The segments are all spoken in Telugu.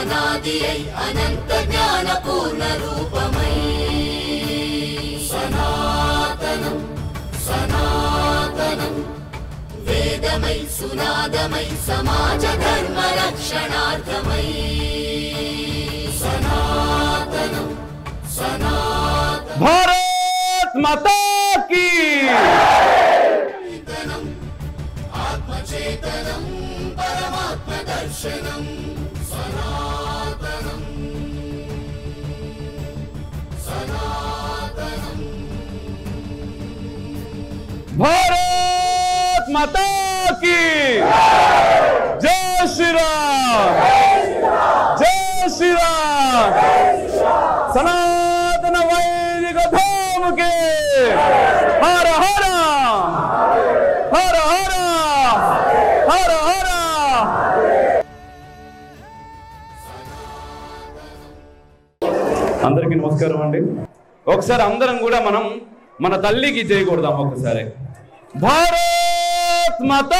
అనాది అనంత జ్ఞాన పూర్ణ రూపమై సనాతనం సనాతనం వేదమై సునాదమై సమాజ ధర్మ రక్షణార్థమై సనాతనం సనాతనం భారత్ మాతా కీ ఆత్మచేతనం పరమాత్మ దర్శనం సనాతనం సనాతనం భారత్ మాతా కీ జై శ్రీరామ్ జై శ్రీరామ్ సనాతన వైదిక ధామకే హర హర హర హర హర హర. అందరికీ నమస్కారం అండి. ఒకసారి అందరం కూడా మనం మన తల్లికి జై కొడదాం. ఒకసారి భారత్ మాతా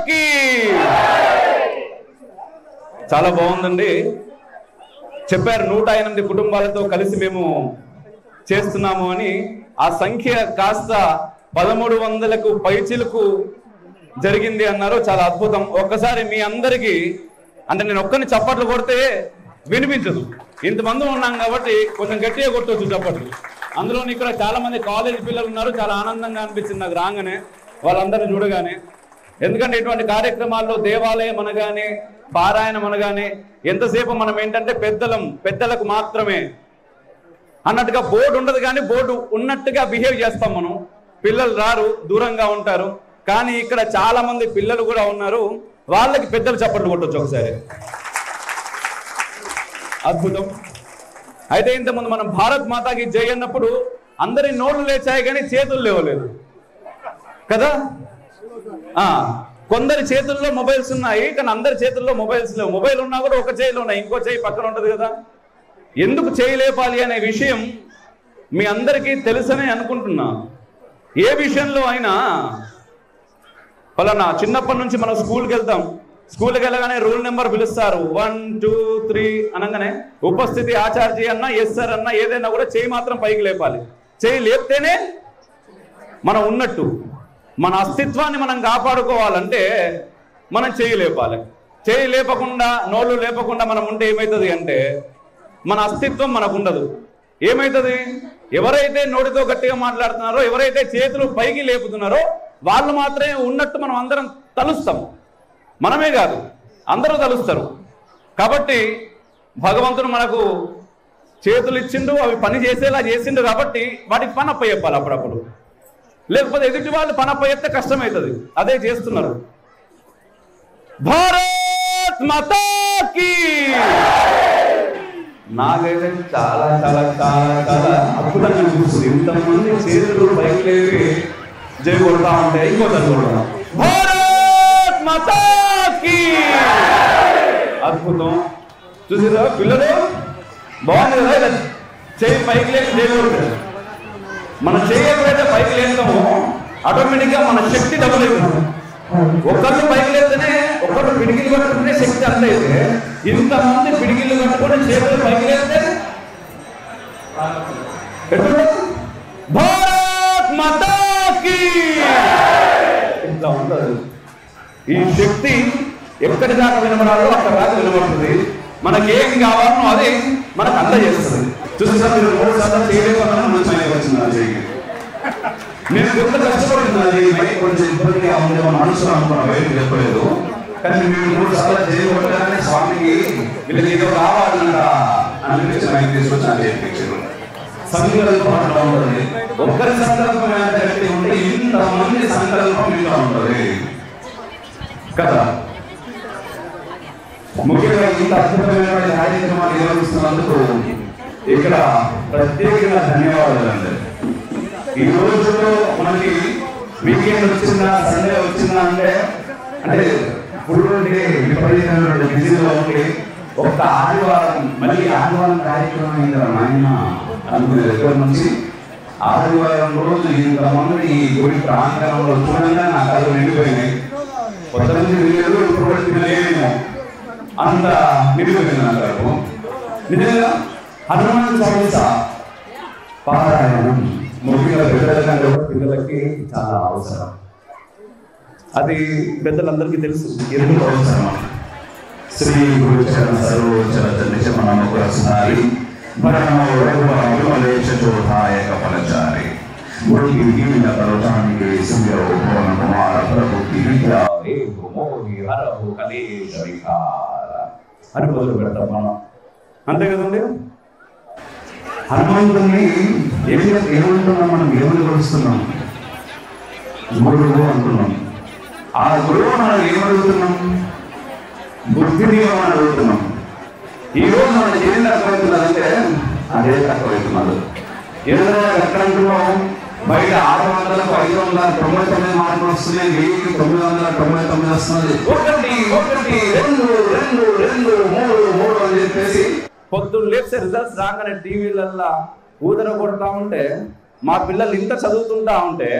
కీ. చాలా బాగుందండి. చెప్పారు 108 కుటుంబాలతో కలిసి మేము చేస్తున్నాము అని. ఆ సంఖ్య కాస్త 1300కు పైచిలకు జరిగింది అన్నారు. చాలా అద్భుతం. ఒక్కసారి మీ అందరికీ అంటే నేను ఒక్కరిని చప్పట్లు కొడితే వినిపించదు, ఇంతమంది ఉన్నాం కాబట్టి కొంచెం గట్టిగా కొట్టవచ్చు చప్పట్లు. అందులో ఇక్కడ చాలా మంది కాలేజ్ పిల్లలు ఉన్నారు. చాలా ఆనందంగా అనిపించింది నాకు రాగానే వాళ్ళందరినీ చూడగానే. ఎందుకంటే ఇటువంటి కార్యక్రమాల్లో దేవాలయం అనగానే పారాయణం అనగానే ఎంతసేపు మనం ఏంటంటే పెద్దలకు మాత్రమే అన్నట్టుగా బోర్డు ఉండదు, కానీ బోర్డు ఉన్నట్టుగా బిహేవ్ చేస్తాం మనం. పిల్లలు రారు, దూరంగా ఉంటారు. కానీ ఇక్కడ చాలా మంది పిల్లలు కూడా ఉన్నారు. వాళ్ళకి పెద్దలు చప్పట్లు కొట్టవచ్చు ఒకసారి. అద్భుతం. అయితే ఇంతకుముందు మనం భారత్ మాతాకి జై అన్నప్పుడు అందరి నోళ్ళు లేచాయి కానీ చేతులు లేవలేదు కదా. కొందరి చేతుల్లో మొబైల్స్ ఉన్నాయి కానీ అందరి చేతుల్లో మొబైల్స్ లేవు. మొబైల్ ఉన్నా కూడా ఒక చేయిలో ఉన్నాయి, ఇంకో చేయి పక్కన ఉంటుంది కదా. ఎందుకు చేయి లేపాలి అనే విషయం మీ అందరికీ తెలుసని అనుకుంటున్నా. ఏ విషయంలో అయినా ఫలానా చిన్నప్పటి నుంచి మనం స్కూల్కి వెళ్తాం. స్కూల్కి వెళ్ళగానే రూల్ నెంబర్ పిలుస్తారు, 1 2 3 అనగానే ఉపస్థితి ఆచార్జీ అన్నా ఎస్ సార్ అన్నా ఏదైనా కూడా చేయి మాత్రం పైకి లేపాలి. చేయి లేపితేనే మనం ఉన్నట్టు. మన అస్తిత్వాన్ని మనం కాపాడుకోవాలంటే మనం చేయి లేపాలి. చేయి లేపకుండా నోళ్ళు లేపకుండా మనం ఉంటే ఏమవుతుంది అంటే మన అస్తిత్వం మనకు ఉండదు. ఏమవుతుంది? ఎవరైతే నోటితో గట్టిగా మాట్లాడుతున్నారో, ఎవరైతే చేతులు పైకి లేపుతున్నారో వాళ్ళు మాత్రమే ఉన్నట్టు మనం అందరం తలుస్తాం. మనమే కాదు, అందరూ తలుస్తారు. కాబట్టి భగవంతుడు మనకు చేతులు ఇచ్చిండు, అవి పని చేసేలా చేసిండు. కాబట్టి వాటికి పని అప్పచెప్పాలి అప్పుడప్పుడు. లేకపోతే ఎదుటి వాళ్ళు పని అప్పచెప్తే కష్టమవుతుంది. అదే చేస్తున్నారు. భారత్ మాతా కీ. నాకైతే చాలా చాలా చాలా చాలా అద్భుతంగా అనిపిస్తుంది. ఇంతమంది చేతులు పైకి లేవి జై కొడతా ఉంటే ఇంకోసారి కొడతాం. భారత్ మాతా కీ. అద్భుతం. చూసారా పిల్లలు? బాగుంది కదా. ఇలా చేయి పైకి లేపి జై కొడతారు. మన చేయి ఎప్పుడైతే పైకి లేస్తామో ఆటోమేటిక్గా మన శక్తి డబుల్ అవుతుంది. ఒక్కళ్ళు పైకి లేస్తేనే, ఒక్కళ్ళు పిడికిలు కట్టుకుంటే శక్తి అంత అయితే, ఇంతమంది పిడికిలు కట్టుకుని చేతులు పైకి లేస్తే భారత్ మాతా కీ. ఇట్లా ఉండదు. ఈ శక్తి ఎక్కడి దాకా వినబడాలో అక్కడ దాకా వినబడుతుంది. మనకేం కావాలో అది మనకు అందజేస్తుంది. చూసారా మీరు 3 సార్లు చేయలేకపోయినా నేను కొంత కష్టపడుతున్నది. కొంచెం ఇబ్బందిగా ఉంది, మన మనసులో అనుకున్న వైపు చెప్పలేదు. కానీ మీరు 3 సార్లు చేయకపోవడానే స్వామికి వీళ్ళకి ఏదో కావాలంట అనిపించిన ఆయన తీసుకొచ్చి నాకు చేయించారు. సంకల్పం అట్లా ఉంటుంది. ఒక్కరి సంకల్పం అంటే ఉంటే ఇంతమంది సంకల్పం ఇంకా ఉంటుంది కదా. ముఖ్యంగా ఇంత అద్భుతమైన కార్యక్రమాలు నిర్వహిస్తున్నందుకు ఇక్కడ ప్రత్యేకంగా ధన్యవాదాలు అండి. ఈ రోజుల్లో మనకి వీకెండ్ వచ్చిందా, సండే వచ్చిందా అంటే ఇప్పుడు విపరీతమైన బిజీలో ఉండి ఒక్క ఆదివారం మళ్ళీ ఆదివారం కార్యక్రమం అయిందా ఆయన అనుకునే దగ్గర నుంచి ఆదివారం రోజు ఇంతమంది ఈ గుడి ప్రాంగణంలో చూడంగా నా కళ్ళు నిండిపోయినాయి. కొత్తమంది వీళ్ళు ఇప్పుడు లేమేమో అంత నిలిపిపోయినారు. నిజంగా హనుమాన్ చాలీస పారాయణం ముఖ్యంగా పెద్దల కంటే కూడా పిల్లలకి చాలా అవసరం. అది పెద్దలందరికీ తెలుసు, ఎందుకు అవసరం. శ్రీ గురు చరణ సరోచర చంద్రశమనముఖసారి భరణమలేశోధాయ కపలచారి గురుకి హీన పర్వతానికి సూర్యో భువన కుమార ప్రబుద్ధి విద్యావే మోహి హరహు కలేశ వికార అని మొదలు పెడతాం మనం. అంతే కదండి. హనుమంతుని ఏమంటున్నాం మనం? ఏమని కొలుస్తున్నాం? గురువు అంటున్నాం. ఆ గురువు మనం ఏమడుగుతున్నాం? బుద్ధిని మనం అడుగుతున్నాం. ఈ రోజు మనం ఏం తక్కువవుతున్నదంటే అదే తక్కువవుతున్నారు. ఏదైనా ఎక్కడ అంటున్నాం? బయట 600, 599 మార్కులు వస్తున్నాయి, 1999 వస్తున్నది. 1 1 2 2 2 3 3 అని చెప్పేసి పొద్దున్న లేచి రిజల్ట్స్ రాగానే టీవీలల్లా ఊదర కొడతా ఉంటే, మా పిల్లలు ఇంత చదువుతుంటా ఉంటే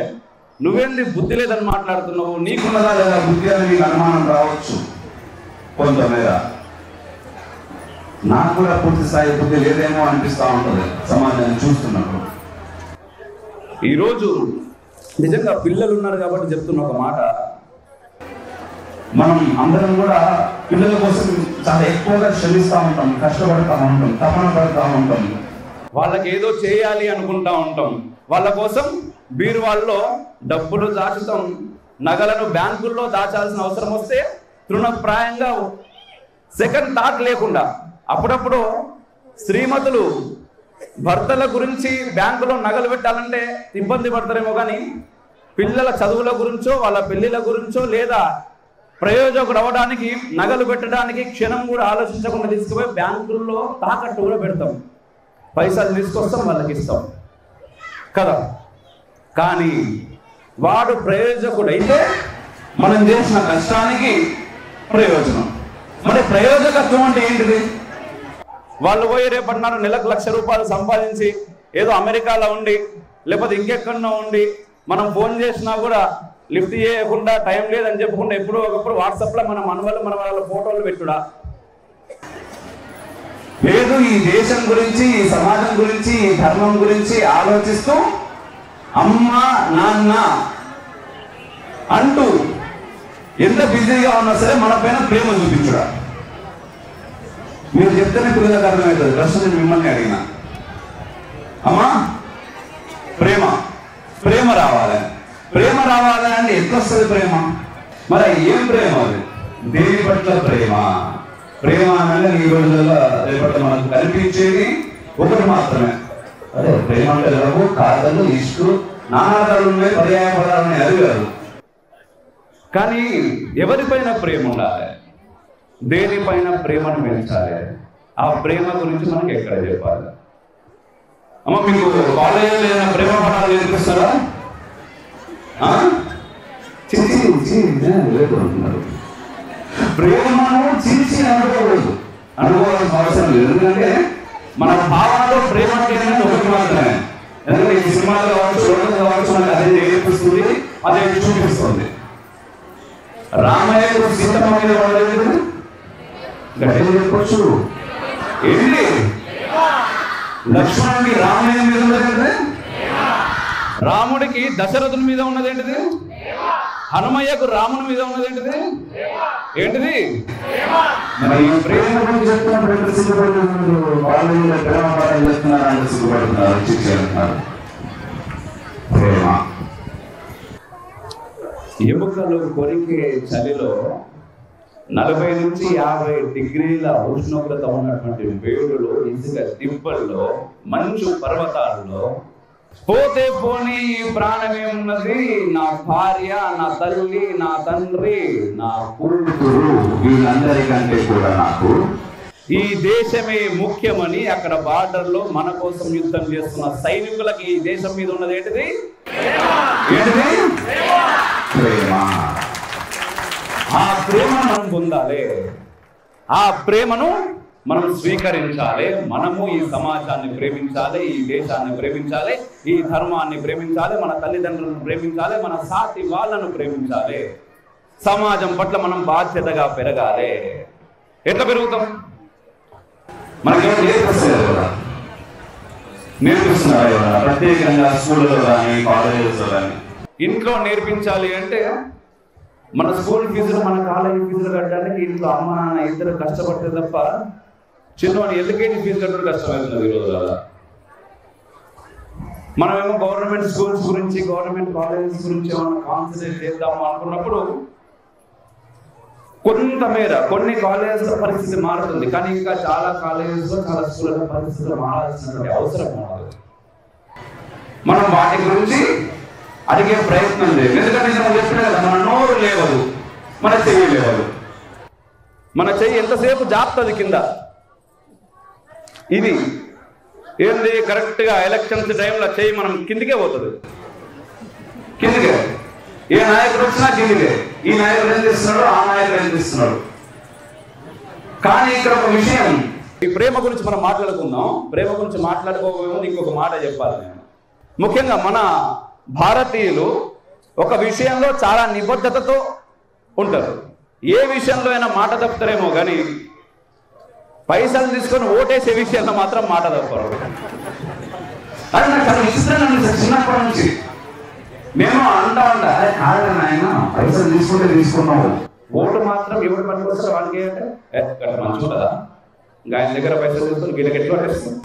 నువ్వేంది బుద్ధి లేదని మాట్లాడుతున్నావు, నీకున్నదా లేదా బుద్ధి అని నీకు అనుమానం రావచ్చు. కొంతమేర నాకు కూడా పూర్తి స్థాయి బుద్ధి లేదేమో అనిపిస్తూ ఉంటుంది సమాజాన్ని చూస్తున్నప్పుడు. ఈరోజు నిజంగా పిల్లలు ఉన్నారు కాబట్టి చెప్తున్న ఒక మాట, మనం అందరం కూడా పిల్లల కోసం చాలా ఎక్కువగా శ్రమిస్తూ ఉంటాం, కష్టపడతా ఉంటాం, తపన పడుతూ ఉంటాం, వాళ్ళకి ఏదో చేయాలి అనుకుంటా ఉంటాం. వాళ్ళ కోసం బీరువాళ్ళలో డబ్బులు దాచుతాం, నగలను బ్యాంకుల్లో దాచాల్సిన అవసరం వస్తే తృణప్రాయంగా సెకండ్ థాట్ లేకుండా అప్పుడప్పుడు శ్రీమతులు భర్తల గురించి బ్యాంకులో నగలు పెట్టాలంటే ఇబ్బంది పడతారేమో, కానీ పిల్లల చదువుల గురించో వాళ్ళ పెళ్లిళ్ళ గురించో లేదా ప్రయోజకుడు అవ్వడానికి నగలు పెట్టడానికి క్షణం కూడా ఆలోచించకుండా తీసుకుపోయి బ్యాంకుల్లో తాకట్టు కూడా పెడతాం, పైసలు తీసుకొస్తాం, వాళ్ళకి ఇస్తాం కదా. కానీ వాడు ప్రయోజకుడైతే మనం చేసిన కష్టానికి ప్రయోజనం. మరి ప్రయోజకత్వం అంటే ఏంటిది? వాళ్ళు పోయి రేపటినాడు నెలకు ₹1,00,000 సంపాదించి ఏదో అమెరికాలో ఉండి లేకపోతే ఇంకెక్కడో ఉండి మనం ఫోన్ చేసినా కూడా లిఫ్ట్ చేయకుండా టైం లేదని చెప్పకుండా ఎప్పుడో ఒకప్పుడు వాట్సాప్లో మన వాళ్ళ ఫోటోలు పెట్టుడా లేదు. ఈ దేశం గురించి, ఈ సమాజం గురించి, ఈ ధర్మం గురించి ఆలోచిస్తూ అమ్మ నాన్న అంటూ ఎంత బిజీగా ఉన్నా సరే మన పైన ప్రేమ చూపించుడా. మీరు చెప్తేనే పిల్లలకు అర్థమవుతుంది. ప్రశ్న నేను మిమ్మల్ని అడిగిన, అమ్మా ప్రేమ ప్రేమ రావాలి, ప్రేమ రావాలి అంటే ఎట్లా వస్తుంది ప్రేమ? మరి ఏం ప్రేమ? అది దేని పట్ల ప్రేమ? ప్రేమ అంటే ఈ రోజుల్లో రేపట్ల మనకు కనిపించేది ఒకటి మాత్రమే. అదే ప్రేమ అంటే లవ్, కాదలు, ఇష్టు, నానాదాలు ఉన్నాయి, పర్యాయ పదాలు ఉన్నాయి, అది కాదు. కానీ ఎవరిపైన ప్రేమ ఉండాలి? దేనిపైన ప్రేమను పెంచాలి? ఆ ప్రేమ గురించి మనకి ఎక్కడ చెప్పాలి? అమ్మ మీకు కాలేజీలో ఏదైనా ప్రేమ పాఠాలు నేర్పిస్తారా? లేకుంటున్నారు. ప్రేమను చిరిచి అనుకోకూడదు, అనుకోవాల్సిన అవసరం లేదు. ఎందుకంటే మన భావనలో ప్రేమ ఒకటి మాత్రమే. ఎందుకంటే ఈ సినిమాలు కావచ్చు, కావచ్చు, మనకి అదే నేర్పిస్తుంది, అదే చూపిస్తుంది. రామయ్య సీతమ్మ మీద పడలేదు, గట్టిగా చెప్పొచ్చు. ఏంటి లక్ష్మణుడికి రామయ్య మీద ఉన్నది, రాముడికి దశరథుని మీద ఉన్నది ఏంటిది, హనుమయ్యకు రాముని మీద ఉన్నది ఏంటిది, ఏంటిది మరి ప్రేమ గురించి చెప్తున్నప్పుడు సిగ్గుపడుతున్నారు. వాళ్ళు ప్రేమ పాఠం చెప్తున్నారంటే సిగ్గుపడుతున్నారు, చిచ్చేస్తున్నారు. ప్రేమ ఎముకలు కొరికే చలిలో 40 నుంచి 50 డిగ్రీల ఉష్ణోగ్రత ఉన్నటువంటి వేడులో, ఇసుక దిబ్బల్లో, మంచు పర్వతాల్లో పోతే పోనీ ప్రాణమేమున్నది, నా భార్య, నా తల్లి, నా తండ్రి, నా కూతురు, వీళ్ళందరికంటే కూడా నాకు ఈ దేశమే ముఖ్యమని అక్కడ బార్డర్లో మన కోసం యుద్ధం చేస్తున్న సైనికులకి ఈ దేశం మీద ఉన్నది ఏంటిది, ఏంటిది ప్రేమ. ఆ ప్రేమను మనం పొందాలి, ఆ ప్రేమను మనం స్వీకరించాలి. మనము ఈ సమాజాన్ని ప్రేమించాలి, ఈ దేశాన్ని ప్రేమించాలి, ఈ ధర్మాన్ని ప్రేమించాలి, మన తల్లిదండ్రులను ప్రేమించాలి, మన సాటి వాళ్ళను ప్రేమించాలి. సమాజం పట్ల మనం బాధ్యతగా పెరగాలి. ఎట్లా పెరుగుతాం? మనకేమో నేర్పిస్తున్నారు కదా, నేర్పిస్తున్నారు కదా ప్రత్యేకంగా స్కూళ్ళలో కానీ కాలేజెస్లో కానీ. ఇంట్లో నేర్పించాలి అంటే మన స్కూల్ ఫీజులు మన కాలేజీ ఫీజులు కట్టడానికి ఇంట్లో అమ్మ నాన్న ఇద్దరు కష్టపడితే తప్ప చిన్నవాడిని ఎల్కేజీ ఫీజు కట్టడం కష్టమవుతుంది ఈరోజు కదా. మనమేమో గవర్నమెంట్ స్కూల్స్ గురించి గవర్నమెంట్ కాలేజెస్ గురించి ఏమైనా కాన్సన్ట్రేట్ చేద్దాము అనుకున్నప్పుడు కొంతమేర కొన్ని కాలేజెస్లో పరిస్థితి మారుతుంది, కానీ ఇంకా చాలా కాలేజెస్లో చాలా స్కూళ్ళలో పరిస్థితులు మారాల్సినటువంటి అవసరం ఉండదు. మనం వాటి గురించి అడిగే ప్రయత్నం లేదు. ఎందుకంటే నేను చెప్పిన కదా, మన నోరు లేవదు, మన చెయ్యి లేవదు. మన చెయ్యి ఎంతసేపు జాపుతుంది కింద. ఇది ఏంది కరెక్ట్గా ఎలక్షన్స్ టైంలో చెయ్యి మనం కిందికే పోతుంది, కిందికే. ఏ నాయకుడు వచ్చినా కిందికే. ఈ నాయకుడు ఏం చేస్తున్నాడు, ఆ నాయకుడు ఏం చేస్తున్నాడు. కానీ ఇక్కడ ఒక విషయం, ఈ ప్రేమ గురించి మనం మాట్లాడుకుందాం. ప్రేమ గురించి మాట్లాడుకోకపోతే ఇంకొక మాట చెప్పాలి నేను. ముఖ్యంగా మన భారతీయులు ఒక విషయంలో చాలా నిబద్ధతతో ఉంటారు. ఏ విషయంలో అయినా మాట తప్పుతారేమో కానీ పైసలు తీసుకొని ఓటేసే విషయంలో మాత్రం మాట తప్పరు. అది నాకు చాలా ఇష్టం. చిన్నప్పటి నుంచి మేము అంటా కాదని ఆయన పైసలు తీసుకుంటే తీసుకున్నాము, ఓటు మాత్రం ఎవరు పనికి వస్తారు వాళ్ళకి అంటే మంచుంటుందా, ఇంకా ఆయన దగ్గర పైసలు తీసుకొని వీళ్ళకి ఎట్లా పట్టేస్తాం.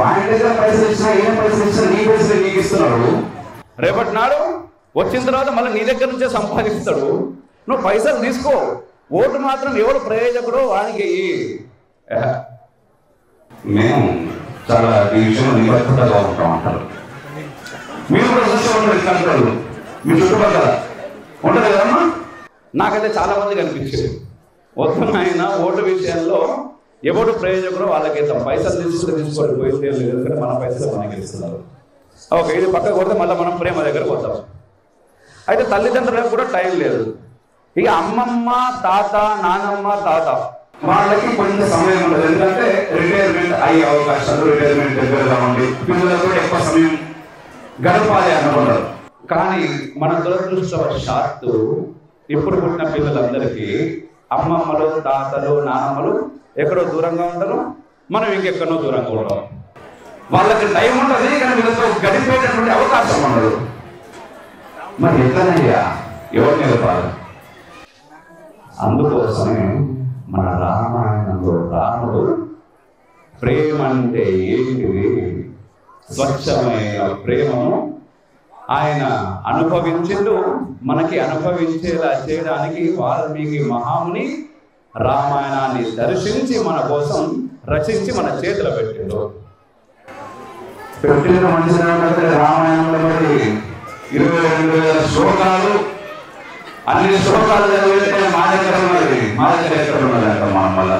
ఆయన దగ్గర పైసలు ఇచ్చినా ఏం పైసలు ఇచ్చినా నీ పైసలు నీకు ఇస్తున్నాడు. రేపటి నాడు వచ్చిన తర్వాత మళ్ళీ నీ దగ్గర నుంచే సంపాదిస్తాడు. నువ్వు పైసలు తీసుకో, ఓటు మాత్రం ఎవరు ప్రయోజకుడో వానికి. మేము చాలా ఈ విషయంలో నిబద్ధతగా ఉంటాం అంటారు. మీరు కూడా చూస్తూ ఉంటారు అంటారు, మీ చుట్టుపక్కల ఉంటుంది కదమ్మా. నాకైతే చాలా మంది కనిపించారు వస్తున్నాయన ఓటు విషయంలో ఎవడు ప్రయోజకుడో వాళ్ళకి పైసలు తీసుకోవాలి పోయింది, ఎందుకంటే మన పైసలు మనకి ఇస్తున్నారు. ఓకే, ఇది పక్కకు కొడితే మళ్ళీ మనం ప్రేమ దగ్గర పోతాం. అయితే తల్లిదండ్రులకు కూడా టైం లేదు. ఇక అమ్మమ్మ తాత నానమ్మ తాత వాళ్ళకి కొంచెం సమయం ఉండదు. ఎందుకంటే రిటైర్మెంట్ అయ్యే అవకాశాలు, రిటైర్మెంట్ దగ్గరగా ఉండి పిల్లలకు కూడా ఎక్కువ సమయం గడపాలి అనుకున్నారు. కానీ మన దురదృష్టవశాత్తు ఇప్పుడు పుట్టిన పిల్లలందరికీ అమ్మమ్మలు తాతలు నానమ్మలు ఎక్కడో దూరంగా ఉంటారు, మనం ఇంకెక్కడో దూరంగా ఉంటాం. వాళ్ళకి టైం ఉంటుంది కానీ వీళ్ళతో గడిపేటటువంటి అవకాశం ఉండదు. మరి ఎట్లనయ్యా ఎవరు నిలపాలి? అందుకోసమే మన రామాయణంలో రాముడు ప్రేమ అంటే ఏంటిది, స్వచ్ఛమైన ప్రేమను ఆయన అనుభవించిండు. మనకి అనుభవించేలా చేయడానికి వాల్మీకి మహాముని రామాయణాన్ని దర్శించి మన కోసం రచించి మన చేతిలో పెట్టిండు. పెట్టిన మంచి రామాయణంలో మరి 22,000 శ్లోకాలు, అన్ని శ్లోకాలు చదివితే మా దగ్గర ఎక్కడ ఉన్నదంట. మనం వల్ల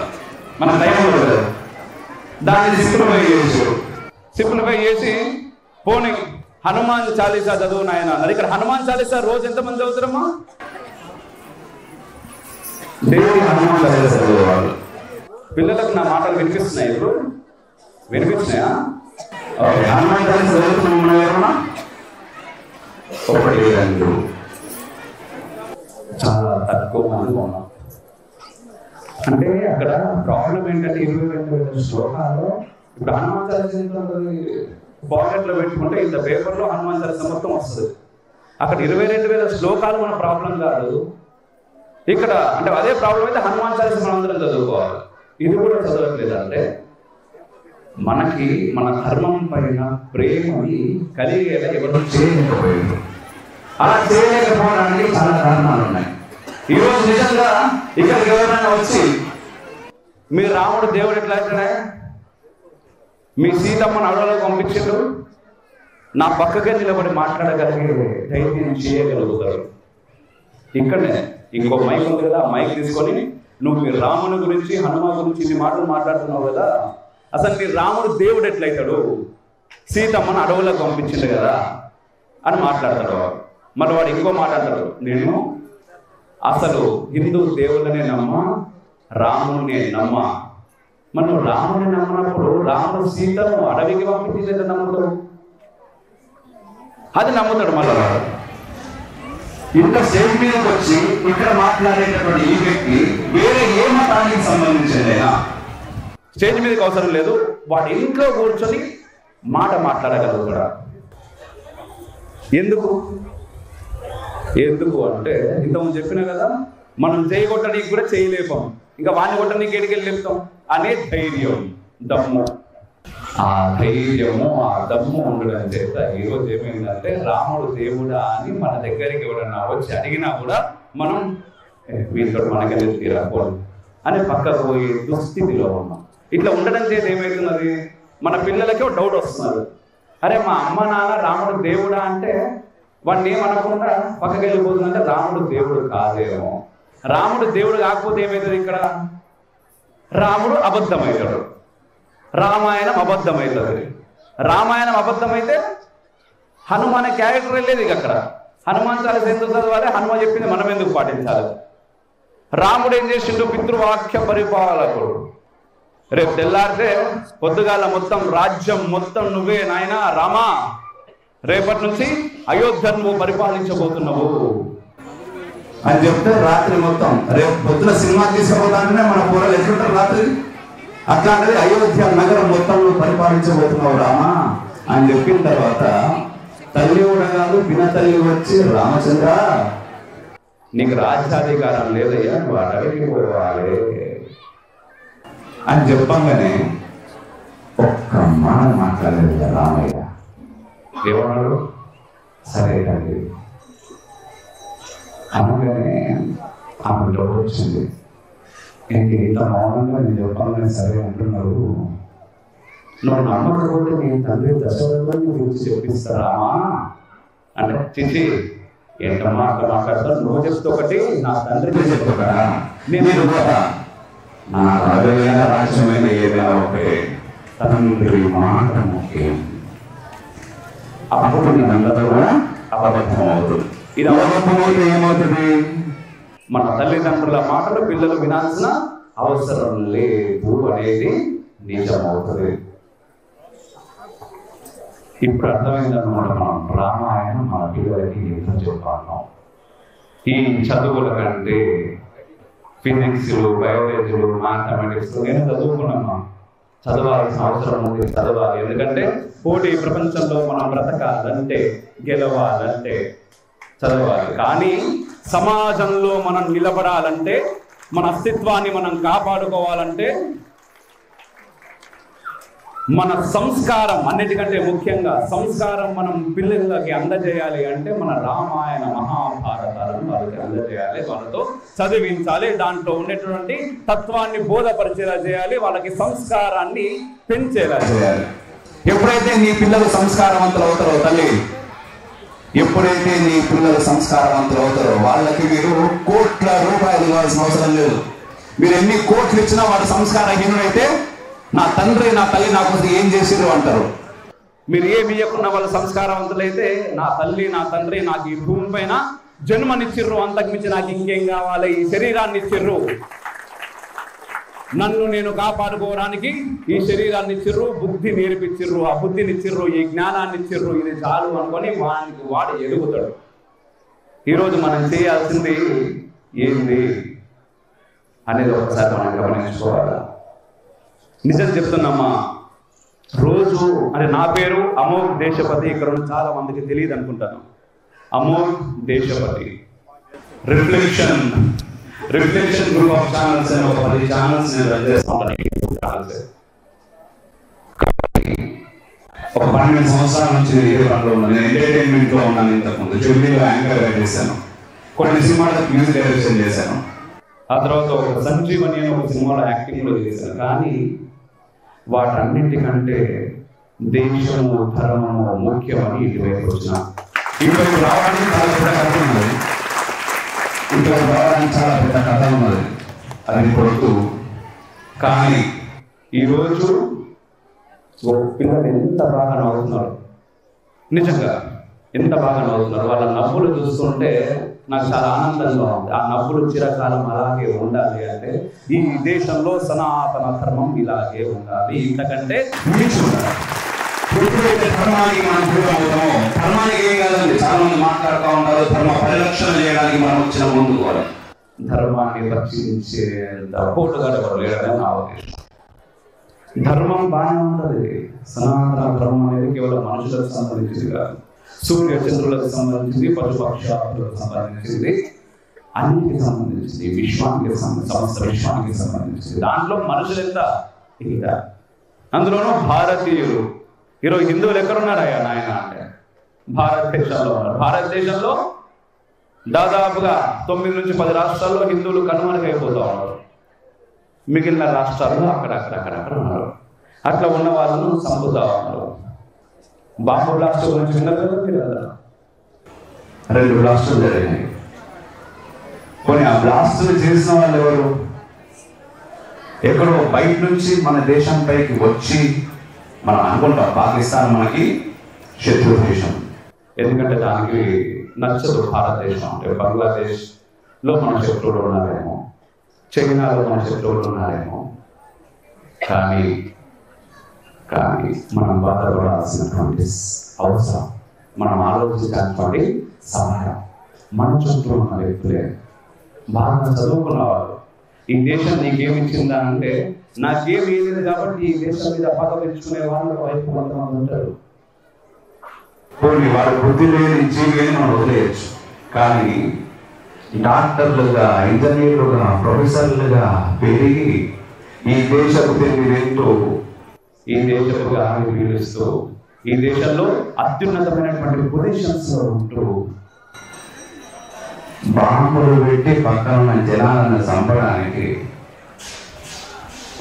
మన టైం ఉండదు. దాన్ని సింప్లిఫై చేసి పోనీ హనుమాన్ చాలీసా చదువు నాయన అన్నారు. ఇక్కడ హనుమాన్ చాలీసా రోజు ఎంతమంది చదువుతారమ్మా? డైలీ హనుమాన్ చాలీసా చదువుకోవాలి. పిల్లలకు నా మాటలు వినిపిస్తున్నాయి, ఇప్పుడు వినిపిస్తున్నాయా? హనుమాన్ చాలీసా చదువుతున్నాం. 1, 2 చాలా తక్కువ మంది ఉన్నాం. అంటే అక్కడ ప్రాబ్లం ఏంటంటే 22,000 శ్లోకాలు. ఇప్పుడు హనుమాన్ చాలీసా పాకెట్లో పెట్టుకుంటే ఇంత పేపర్లో హనుమాన్ చాలీసా మొత్తం వస్తుంది. అక్కడ 22,000 శ్లోకాలు మన ప్రాబ్లం కాదు. ఇక్కడ అంటే అదే ప్రాబ్లం అయితే హనుమాన్ చాలీసా మనం అందరం చదువుకోవాలి. ఇది కూడా చదవట్లేదు. అంటే మనకి మన ధర్మం పైన ప్రేమని కలిగేలా ఎవరు చేయలేకపోయింది. అలా చేయలేకపోవడానికి చాలా కారణాలు ఉన్నాయి. ఈరోజు నిజంగా ఇక్కడికి ఎవరైనా వచ్చి మీరు రాముడు దేవుడు ఎట్లా అవుతాడా, మీ సీతమ్మను అడవులో పంపించారు, నా పక్కకే నిలబడి మాట్లాడగలిగే ధైర్యం చేయగలుగుతారు. ఇక్కడనే ఇంకో మైక్ ఉంది కదా, ఆ మైక్ తీసుకొని నువ్వు మీ రాముని గురించి హనుమ గురించి ఇన్ని మాటలు మాట్లాడుతున్నావు కదా, అసలు నీ రాముడు దేవుడు ఎట్లయితాడు, సీతమ్మను అడవులో పంపించిండు కదా అని మాట్లాడతాడు. మరి వాడు ఇంకో మాట్లాడతాడు, నేను అసలు హిందూ దేవుళ్ళనే నమ్మ, రాముడిని నమ్మ. మనం రాముడిని నమ్మినప్పుడు రాముడు సీతను అడవికి పంపించేది నమ్ముతాడు, అది నమ్ముతాడు. మళ్ళీ ఇంత స్టేజ్ మీదకి వచ్చి ఇక్కడ మాట్లాడేటటువంటి ఈ వ్యక్తి వేరే ఏ మతానికి సంబంధించిందైనా స్టేజ్ మీదకి అవసరం లేదు, వాడి ఇంట్లో కూర్చొని మాట మాట్లాడగలరు కూడా. ఎందుకు అంటే ఇంతకుముందు చెప్పినా కదా, మనం చేయగొట్టడానికి కూడా చేయలేపాం, ఇంకా వాడిని కొట్టడానికి ఎడికెళ్ళి లేపుతాం అనే ధైర్యం, దమ్ము. ఆ ధైర్యము ఆ దమ్ము ఉండడం చేత ఈరోజు ఏమైందంటే రాముడు దేవుడా అని మన దగ్గరికి ఎవడన్నా వచ్చి అడిగినా కూడా మనం వీళ్ళతో మనకెళ్ళి తీరకూడదు అని పక్కకు పోయే దుస్థితిలో ఉన్నాం. ఇట్లా ఉండడం చేత ఏమవుతున్నది, మన పిల్లలకి ఒక డౌట్ వస్తున్నారు, అరే మా అమ్మ నాన్న రాముడు దేవుడా అంటే వాడిని ఏమనకుండా పక్కకి వెళ్ళిపోతుందంటే రాముడు దేవుడు కాదేమో. రాముడు దేవుడు కాకపోతే ఏమవుతుంది, ఇక్కడ రాముడు అబద్ధమవుతాడు, రామాయణం అబద్ధమవుతుంది. రామాయణం అబద్ధమైతే హనుమాన్ క్యారెక్టర్ వెళ్ళేది ఇక అక్కడ. హనుమాన్ చాలీస ఎందుకు చదవాలి, హనుమాన్ చెప్పింది మనం ఎందుకు పాటించాలి? రాముడు ఏం చేసిండు, పితృవాక్య పరిపాలకుడు. రేపు తెల్లారితే పొద్దుగాల మొత్తం రాజ్యం మొత్తం నువ్వే నాయన రామా, రేపటి నుంచి అయోధ్యను నువ్వు పరిపాలించబోతున్నావు అని చెప్తే రాత్రి మొత్తం రేపు పొద్దున సినిమా తీసుకుపోతానే మన పూరలు ఎట్లుంటారు రాత్రి, అట్లాంటిది అయోధ్య నగరం మొత్తం నువ్వు పరిపాలించబోతున్నావు రామా అని చెప్పిన తర్వాత తల్లి కూడా కాదు పిన తల్లి వచ్చి రామచంద్ర నీకు రాజ్యాధికారం లేదయ్యా, నువ్వు అడవికి పోవాలి అని చెప్పంగానే ఒక్క మాట మాట్లాడలేదు రామయ్య. ఏమన్నాడు, సరే తల్లి అనగానే ఆమె డౌట్ వచ్చింది, ఇంక ఇంత మౌనంగా నేను చెప్పాలని సరే అంటున్నారు, నువ్వు నమ్మకపోతే నీ తండ్రి దశరథుని గురించి చెప్పిస్తారా అంటే, చిచి ఏంటమ్మా అట్లా మాట్లాడతావు, నువ్వు చెప్తే ఒకటి నా తండ్రికి చెప్పగా నేను నా రాజైన రాజ్యమైన ఏదైనా ఒకే తండ్రి మాట ముఖ్యం. అప్పుడు నేనందరూ కూడా అబద్ధం అవుతుంది. ఇది అబద్ధమైతే ఏమవుతుంది, మన తల్లిదండ్రుల మాటలు పిల్లలు వినాల్సిన అవసరం లేదు అనేది నిజమవుతుంది. ఇప్పుడు అర్థమైందన్నమాట, మనం రామాయణం మన పిల్లలకి ఎంత చెప్పాను. ఈ చదువుల కంటే ఫిజిక్స్ బయాలజీలు మ్యాథమెటిక్స్ నేను చదువుకున్నామా, చదవాల్సిన అవసరం ఉంది, చదవాలి. ఎందుకంటే పోటీ ప్రపంచంలో మనం బ్రతకాలంటే గెలవాలంటే చదవాలి. కానీ సమాజంలో మనం నిలబడాలంటే, మన అస్తిత్వాన్ని మనం కాపాడుకోవాలంటే మన సంస్కారం, అన్నిటికంటే ముఖ్యంగా సంస్కారం మనం పిల్లలకి అందజేయాలి అంటే మన రామాయణ మహాభారతాలను వాళ్ళకి అందజేయాలి, వాళ్ళతో చదివించాలి, దాంట్లో ఉండేటువంటి తత్వాన్ని బోధపరిచేలా చేయాలి, వాళ్ళకి సంస్కారాన్ని పెంచేలా చేయాలి. ఎప్పుడైతే నీ పిల్లలు సంస్కారవంతులు అవుతారో తల్లి, ఎప్పుడైతే నీ పిల్లలు సంస్కారవంతులు అవుతారో వాళ్ళకి మీరు కోట్ల రూపాయలు ఇవ్వాల్సిన అవసరం లేదు. మీరు ఎన్ని కోట్లు ఇచ్చినా వాడు సంస్కారహీనుడైతే నా తండ్రి నా తల్లి నా కోసం ఏం చేసిర్రు అంటారు. మీరు ఏమి ఇవ్వకుండా వాళ్ళ సంస్కారవంతులైతే నా తల్లి నా తండ్రి నాకు ఈ భూమి పైన జన్మనిచ్చిర్రు, అంతకుమించి నాకు ఇంకేం కావాలి, ఈ శరీరాన్ని ఇచ్చిర్రు, నన్ను నేను కాపాడుకోవడానికి ఈ శరీరాన్ని ఇచ్చిర్రు, బుద్ధి నేర్పించిర్రు, ఆ బుద్ధిని ఇచ్చిర్రు, ఈ జ్ఞానాన్ని ఇచ్చిర్రు, ఇది చాలు అనుకొని వాడు ఎదుగుతాడు. ఈరోజు మనం చేయాల్సింది ఏంది అనేది ఒకసారి మనం గమనించుకోవాలి. నిజం చెప్తున్నామా, రోజు అంటే నా పేరు అమోఘ్ దేశపతి, ఇక్కడ ఉన్న చాలా మందికి తెలియదు అనుకుంటాను. Amogh Deshapati reflection group of channels అని ఒక 10 ఛానల్స్ నేను రన్ చేస్తాను. ఒక 12 సంవత్సరాల నుంచి ఇదే పనిలో ఉన్నాను. నేను ఎంటర్టైన్మెంట్ లో ఉన్నాను. ఇంతకుముందు ఢిల్లీలో యాంకర్ గా చేశాను, కొన్ని సినిమాలకు మ్యూజిక్ డైరెక్షన్ చేశాను, ఆ తర్వాత ఒక సంజీవని అని ఒక సినిమాలో యాక్టింగ్ లో చేశాను. కానీ వాటన్నింటికంటే దేశము ధర్మము ముఖ్యమని ఇటువైపు వచ్చిన ఇటువైపు రావడానికి చాలా పెద్ద కథ ఉన్నది. ఇటువైపు రావడానికి చాలా పెద్ద కథ ఉన్నది, అది కొడుతూ. కానీ ఈరోజు పిల్లలు ఎంత బాగా నవ్వుతున్నారు, నిజంగా ఎంత బాగా నవ్వుతున్నారు. వాళ్ళ నవ్వులు చూస్తుంటే నాకు చాలా ఆనందంగా ఉంది. ఆ నవ్వులు చిరకాలం అలాగే ఉండాలి అంటే ఈ దేశంలో సనాతన ధర్మం ఇలాగే ఉండాలి, ఇంతకంటే మించి ఉండాలి. ఎప్పుడైతే ధర్మానికి మనం దూరం అవుతామో, ధర్మానికి ఏం కాదండి, చాలా మంది మాట్లాడుతూ ఉంటారు, ధర్మ పరిరక్షణ చేయడానికి మనం వచ్చిన ముందుకు కూడా ధర్మాన్ని రక్షించేంత పోటుగా ఎవరు లేడని నా ఉద్దేశం. ధర్మం బాగానే ఉంటుంది. సనాతన ధర్మం అనేది కేవలం మనుషులకు సంబంధించింది కాదు, సూర్య చంద్రులకు సంబంధించింది, పశుపక్షాలకు సంబంధించింది, అన్నిటికి సంబంధించింది, విశ్వానికి సమస్త విశ్వానికి సంబంధించింది. దాంట్లో మనుషులు ఎంత ఇంకా, అందులోనూ భారతీయులు. ఈరోజు హిందువులు ఎక్కడున్నారయ్యా నాయన అంటే భారతదేశంలో ఉన్నారు. భారతదేశంలో దాదాపుగా 9 నుంచి 10 రాష్ట్రాల్లో హిందువులు కనుమరుగైపోతూ ఉన్నారు. మిగిలిన రాష్ట్రాల్లో అక్కడక్కడ ఉన్నారు. అట్లా ఉన్న వాళ్ళను చంపుతా ఉన్నారు. బాంబు బ్లాస్ట్ గురించి విన్నారు కదా, 2 బ్లాస్టులు జరిగినాయి. కొన్ని ఆ బ్లాస్టులు చేసిన వాళ్ళు ఎవరు? ఎక్కడో బయట నుంచి మన దేశం పైకి వచ్చి, మనం అనుకుంటాం పాకిస్తాన్ మనకి శత్రు దేశం, ఎందుకంటే దానికి నచ్చదు భారతదేశం అంటే. బంగ్లాదేశ్లో మన శత్రువులు ఉన్నారేమో, చైనాలో మన శత్రువులు ఉన్నారేమో, కానీ మనం బాధపడాల్సినటువంటి అవసరం, మనం ఆలోచించాల్సినటువంటి సమయం మన చుట్టూ ఉన్న వ్యక్తులే. బాగా చదువుకున్న వాళ్ళు, ఈ దేశం నీకేమిచ్చిందా అంటే నాకేమీ లేదు కాబట్టి ఈ దేశం మీద పదవించుకునే వాళ్ళ వైపు కొంతమంది ఉంటారు. పోనీ వాళ్ళ బుద్ధి లేని జీవిని మనం వదిలేయచ్చు, కానీ డాక్టర్లుగా, ఇంజనీర్లుగా, ప్రొఫెసర్లుగా పెరిగి ఈ దేశపు తెలివితో, ఈ దేశపు గాలిని పీలుస్తూ, ఈ దేశంలో అత్యున్నతమైనటువంటి పొజిషన్స్ లో ఉంటూ బాంబులు పెట్టి పక్కన ఉన్న జనాలను చంపడానికి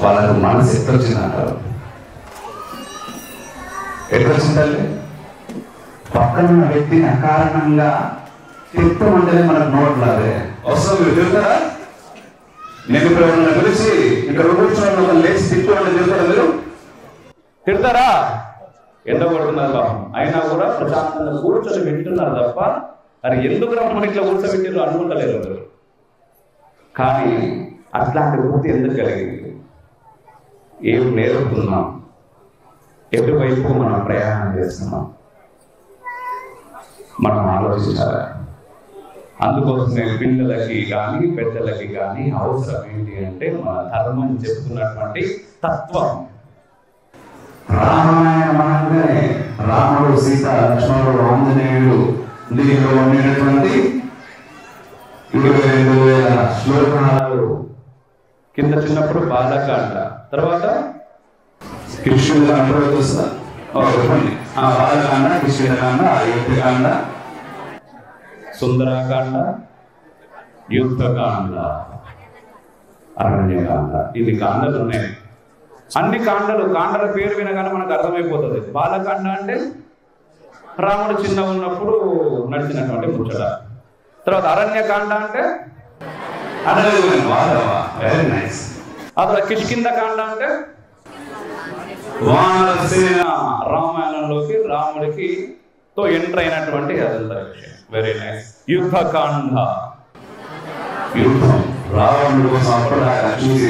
వాళ్ళకు మనసు ఎట్టొచ్చిందంటారు. ఎట్టొచ్చిందంటే పక్కన ఉన్న వ్యక్తిని అకారణంగా తిట్టమంటేనే మనకు నోట్లాదే అవసరం. మీరు తిరుగుతారా? నేను ఇప్పుడు ఎవరన్నా పిలిచి ఇక్కడ కూర్చోవడం లేచి తిట్టుకుంటే తిరుగుతారా? మీరు తిడతారా? ఎండ కొడుతున్నారు పాపం, అయినా కూడా ప్రశాంతంగా కూర్చొని వింటున్నారు తప్ప అది ఎందుకు రమ్మని ఇట్లా కూర్చోబెట్టారు అనుకుంటలేరు అందరూ. కానీ అట్లాంటి వృత్తి ఎందుకు కలిగింది? ఏం నేర్పుతున్నాం? ఎటువైపు మనం ప్రయాణం చేస్తున్నాం? మనం ఆలోచించాలి. అందుకోసమే పిల్లలకి కానీ పెద్దలకి కానీ అవసరం ఏంటి అంటే మన ధర్మం చెప్తున్నటువంటి తత్వం. రామాయణం అనగానే రాముడు, సీత, లక్ష్మణుడు, ఆంజనేయుడు, దీనిలో ఉండేటటువంటి 22,000 శ్లోకాలు. కింద చిన్నప్పుడు బాలకాండ, తర్వాత కృష్ణుడు బాలకాండ, కృష్ణుడకాండ, అయోధ్యకాండ, సుందరకాండ, యుద్ధకాండ, అరణ్యకాండ. ఇన్ని కాండలు ఉన్నాయి. అన్ని కాండలు, కాండల పేరు వినగానే మనకు అర్థమైపోతుంది. బాలకాండ అంటే రాముడు చిన్న ఉన్నప్పుడు నడిచినటువంటి ముచ్చట. తర్వాత అరణ్యకాండ అంటే అసలు కిష్కింధకాండ అంటే వానరసేన రామాయణంలోకి రాముడికి తో ఎంటర్ అయినటువంటి అదంతా విషయం. Very nice. యుద్ధకాండ, యుద్ధం. రావణుడి కోసం అప్పటిదాకా చూసి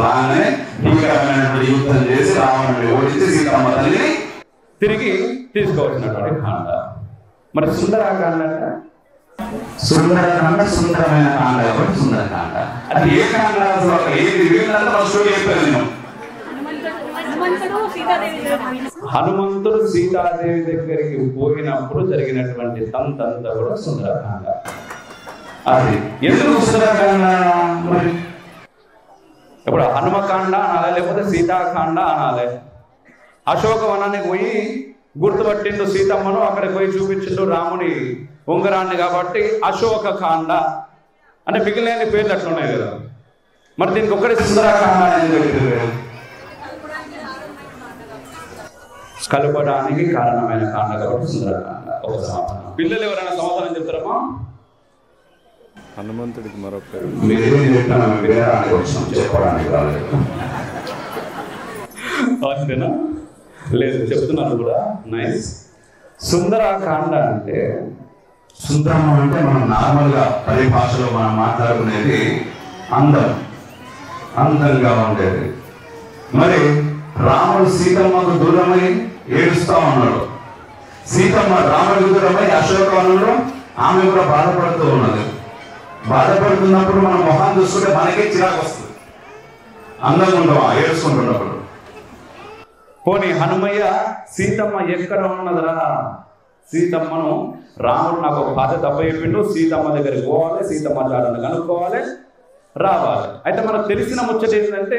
రాగానే భీకరమైనటువంటి యుద్ధం చేసి రావణుడిని ఓడించి సీతమ్మ తల్లిని తిరిగి తీసుకోవాల్సినటువంటి కాండ. మరి సుందరకాండ అంటే సుందరకాండ, సుందరమైన కాండ కాబట్టి సుందరకాండ. అది ఏ కాండ? ఏది వీళ్ళంతా స్టోరీ చెప్పాను నేను. హనుమంతుడు సీతాదేవి దగ్గరికి పోయినప్పుడు జరిగినటువంటి తంతంతా కూడా సుందరకాండ. అది ఎందుకు సుందరకాండ? మరి ఇప్పుడు హనుమకాండ అనాలి, లేకపోతే సీతాకాండ అనాలి. అశోకవనానికి పోయి గుర్తుపట్టిండు సీతమ్మను, అక్కడికి పోయి చూపించిండు రాముని ఉంగరాన్ని, కాబట్టి అశోకకాండ అంటే మిగిలిన పేర్లు అట్లున్నాయి కదా. మరి దీనికి ఒక్కటి సుందరకాండ అనేది కలపడానికి కారణమైన కాండ కాబట్టి సుందరకాండ. ఒక సమాధానం. పిల్లలు ఎవరైనా సమాధానం చెప్తారమ్మా? హనుమంతుడికి మరో పేరు. చెప్పడానికి రాలేదు. అంతేనా? లేదు, చెప్తున్నాను కూడా. నైస్. సుందరకాండ అంటే, సుందరం అంటే మనం నార్మల్గా పరిభాషలో మనం మాట్లాడుకునేది అందం, అందంగా ఉండేది. మరి రాముడు సీతమ్మకు దూరమై ఏడుస్తా ఉన్నాడు. సీతమ్మ రాముడికి దూరమై అశోకవనంలో ఆమె కూడా బాధపడుతూ ఉన్నది. బాధపడుతున్నప్పుడు మన మొహం చూస్తుంటే మనకే చిరాకు వస్తుంది, అందంగా ఉంటాం ఏడుచుకుంటున్నప్పుడు. పోనీ హనుమయ్య సీతమ్మ ఎక్కడ ఉన్నదరా, సీతమ్మను రాముడు నాకు ఒక బాధ్యత అప్పచెప్పిండు, సీతమ్మ దగ్గరికి పోవాలి, సీతమ్మ జాడను కనుక్కోవాలి, రావాలి. అయితే మనకు తెలిసిన ముచ్చట ఏంటంటే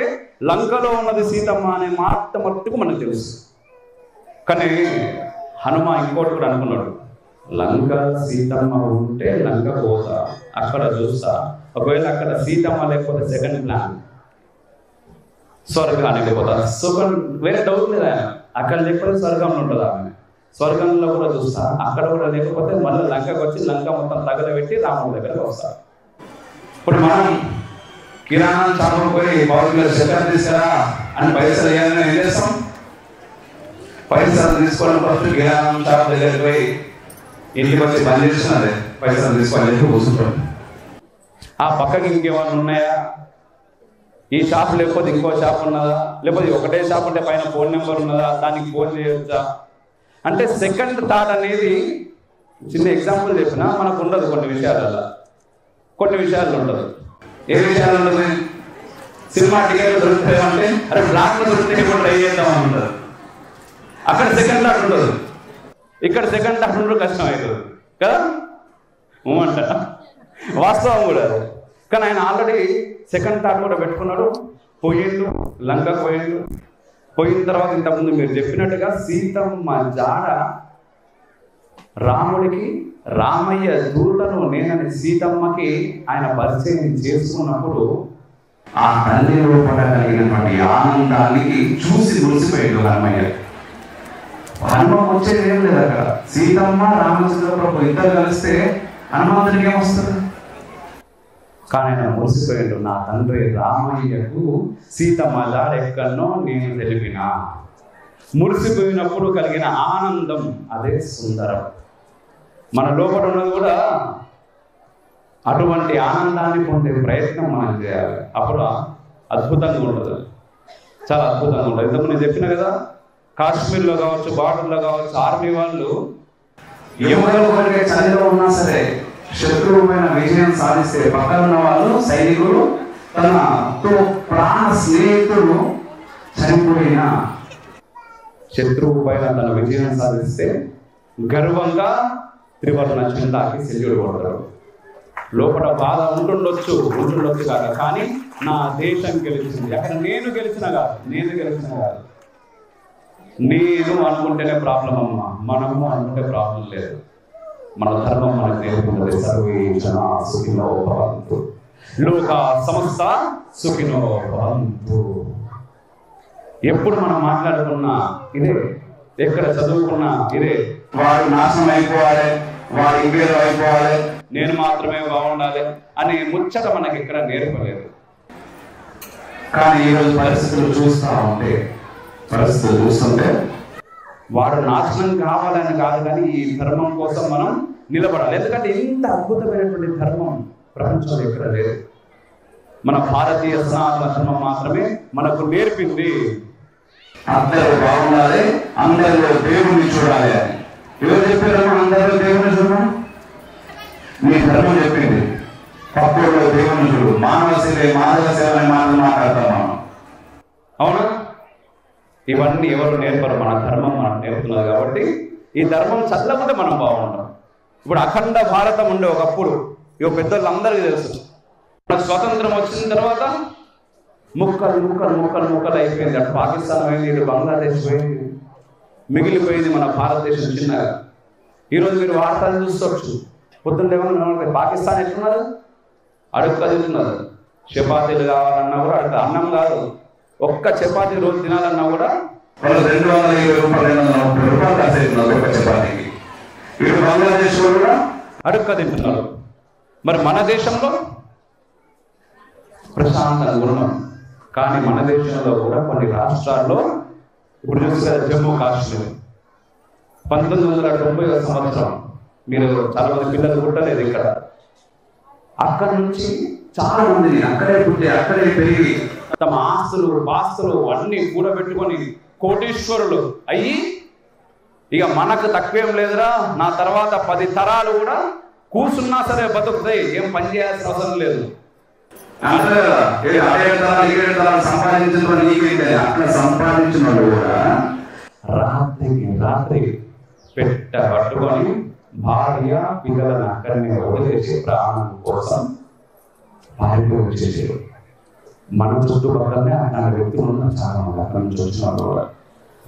లంకలో ఉన్నది సీతమ్మ అనే మాట మట్టుకు మనకు తెలుసు. కానీ హనుమ ఇంకోటి కూడా అనుకున్నాడు, లంక సీతమ్మ ఉంటే లంక పోతా, అక్కడ చూస్తా, ఒకవేళ అక్కడ సీతమ్మ లేకపోతే సెకండ్ ప్లాన్ స్వర్గానికి పోతా. వేరే డౌట్ లేదు ఆయన, అక్కడ లేకపోతే స్వర్గంలో ఉంటుంది ఆమె, స్వర్గంలో కూడా చూస్తా, అక్కడ కూడా లేకపోతే మళ్ళీ లంకకు వచ్చి లంక మొత్తం తగలబెట్టి రాముడి దగ్గరకు వస్తా. ఇప్పుడు మనం కిరాణా షాపుకు పోయి బాబు చక్కెర తీసుకురా అని పైసలు ఇవ్వాలని ఏం చేస్తాం? పైసలు తీసుకోవడం ఫస్ట్ కిరాణా షాప్ దగ్గరికి పోయి ఇంటికి వచ్చి బంద్ చేసినదే పైసలు తీసుకోవాలి కూర్చుంటాం. ఆ పక్కకి ఇంకేమైనా ఉన్నాయా, ఈ షాప్ లేకపోతే ఇంకో షాప్ ఉన్నదా, లేకపోతే ఒకటే షాప్ ఉంటే పైన ఫోన్ నెంబర్ ఉన్నదా, దానికి ఫోన్ చేయొచ్చా అంటే సెకండ్ థాట్ అనేది. చిన్న ఎగ్జాంపుల్ చెప్పినా మనకు ఉండదు కొన్ని విషయాలలో, కొన్ని విషయాలు ఉండదు. ఏ విషయాలు ఉండదు? సినిమా టికెట్లు దొరుకుతాయంటే అరే బ్లాక్ లో దొరికితే కూడా ట్రై చేద్దామని ఉంటుంది, అక్కడ సెకండ్ థాట్ ఉండదు. ఇక్కడ సెకండ్ థాట్ ఉండడం కష్టం అవుతుంది కదా, అంట వాస్తవం కూడా. కానీ ఆయన ఆల్రెడీ సెకండ్ థాట్ కూడా పెట్టుకున్నాడు. పోయిండు, లంకకు పోయిండు. పోయిన తర్వాత ఇంతకుముందు మీరు చెప్పినట్టుగా సీతమ్మ జాడ రాముడికి రామయ్య దూతను నేనని సీతమ్మకి ఆయన పరిచయం చేసుకున్నప్పుడు ఆ తల్లి రూపంలో కలిగినటువంటి ఆనందానికి చూసి మురిసిపోయాడు హనుమయ్య. హనుమ వచ్చేది ఏం లేదు అక్కడ. సీతమ్మ రామచంద్ర ప్రభు ఇద్దరు కలిస్తే హనుమంతునికి ఏమొస్తుంది? కానీ ఆయన మురిసిపోయాడు, నా తండ్రి రామయ్యకు సీతమ్మ జాడ ఎక్కడనో నేను తెలిపినా. మురిసిపోయినప్పుడు కలిగిన ఆనందం అదే సుందరం. మన లోపల ఉన్నది కూడా అటువంటి ఆనందాన్ని పొందే ప్రయత్నం మనం చేయాలి. అప్పుడు అద్భుతంగా ఉంటుంది, చాలా అద్భుతంగా ఉంటుంది. ఇంతకు నేను చెప్పిన కదా, కాశ్మీర్లో కావచ్చు, బార్డర్లో కావచ్చు, ఆర్మీ వాళ్ళు ఎవరో ఒకరికి చలిలో ఉన్నా సరే శత్రువు పైన విజయం సాధిస్తే పక్కన ఉన్న వాళ్ళు సైనికులు తనతో ప్రాణ స్నేహితుడు చనిపోయిన శత్రువు పైన తన విజయం సాధిస్తే గర్వంగా త్రివర్ణ జెండాకి సెల్యూట్ కొడతారు. లోపల బాధ ఉంటుండొచ్చు కాదు, కానీ నా దేశం గెలిచింది. అక్కడ నేను గెలిచిన కాదు, నేను అనుకుంటేనే ప్రాబ్లం అమ్మా, మనము అనుకుంటే ప్రాబ్లం లేదు. మన ధర్మం మనకు నేర్పుతుంది, సర్వే జనా సుఖినో భవంతు, లోక సమస్త సుఖినో భవంతు. ఎప్పుడు మనం మాట్లాడుకున్నా ఇదే, ఎక్కడ చదువుకున్నా ఇదే. వాడు నాశనం అయిపోవాలి, వాడు ఇంకేదో అయిపోవాలి, నేను మాత్రమే బాగుండాలి అనే ముచ్చట మనకి ఇక్కడ నేర్పలేదు. కానీ ఈరోజు పరిస్థితులు చూస్తుంటే వాడు నాశనం కావాలని కాదు, కానీ ఈ ధర్మం కోసం మనం నిలబడాలి. ఎందుకంటే ఇంత అద్భుతమైనటువంటి ధర్మం ప్రపంచంలో ఎక్కడ లేదు. మన భారతీయ సనాతన ధర్మం మాత్రమే మనకు నేర్పింది అందరూ బాగుండాలి, అందరిలో దేవుణ్ణి చూడాలి అని. ఎవరు చెప్పారు అందరూ దేవుణ్ణి చూడడం? మీ ధర్మం చెప్పింది. పక్కలో దేవుణ్ణి చూడు, మానవ సేవ అనే మాటలు మాట్లాడతాం మనం, అవునా? ఇవన్నీ ఎవరు నేర్పరు, మన ధర్మం మనం నేర్పుతున్నది. కాబట్టి ఈ ధర్మం చల్లకుంటే మనం బాగుంటాం. ఇప్పుడు అఖండ భారతం ఉండే ఒకప్పుడు, ఇక పెద్దలందరికీ తెలుసు, మనకు స్వాతంత్రం వచ్చిన తర్వాత ముక్కలు అయిపోయింది. అటు పాకిస్తాన్ పోయింది, ఇటు బంగ్లాదేశ్ పోయింది, మిగిలిపోయింది మన భారతదేశం చిన్నగా. ఈరోజు మీరు వార్తలు చూసుకోవచ్చు, పొద్దున్న ఏమన్నా పాకిస్తాన్ ఎట్లున్నది, అడుగు కదులుతున్నది. చపాతీలు కావాలన్నా కూడా అడుగు, అన్నం కాదు, ఒక్క చపాతీ రోజు తినాలన్నా కూడా 220 రూపాయలు 230 రూపాయలు కాసేస్తున్నారు ఒక చపాతీకి. ఇటు బంగ్లాదేశ్ కూడా అడుక్క తింటున్నారు. మరి మన దేశంలో ప్రశాంతంగా ఉన్నాం. కానీ మన దేశంలో కూడా కొన్ని రాష్ట్రాల్లో ఇప్పుడు చూసారు, జమ్మూ కాశ్మీర్ 1990 సంవత్సరం, మీరు చాలా మంది పిల్లలు పుట్టలేదు ఇక్కడ. అక్కడ నుంచి చాలా మంది అక్కడే పుట్టి అక్కడే పెరిగి తమ ఆస్తులు పాస్తులు అన్ని కూడబెట్టుకొని కోటీశ్వరులు అయ్యి ఇక మనకు తక్కువేం లేదురా, నా తర్వాత 10 తరాలు కూడా కూర్చున్నా సరే బతుకుతాయి, ఏం పని చేయాల్సిన అవసరం లేదు. సంపాదించిన కూడా రాత్రి పెట్ట పట్టుకొని భార్య పిల్లలను అక్కడనే వదిలేసి ప్రాణం కోసం పారిపోయి వచ్చేసారు. మన చుట్టుపక్కలనే అక్కడ వ్యక్తులు ఉన్నారు చాలా మంది అక్కడ నుంచి వచ్చిన వాళ్ళు కూడా.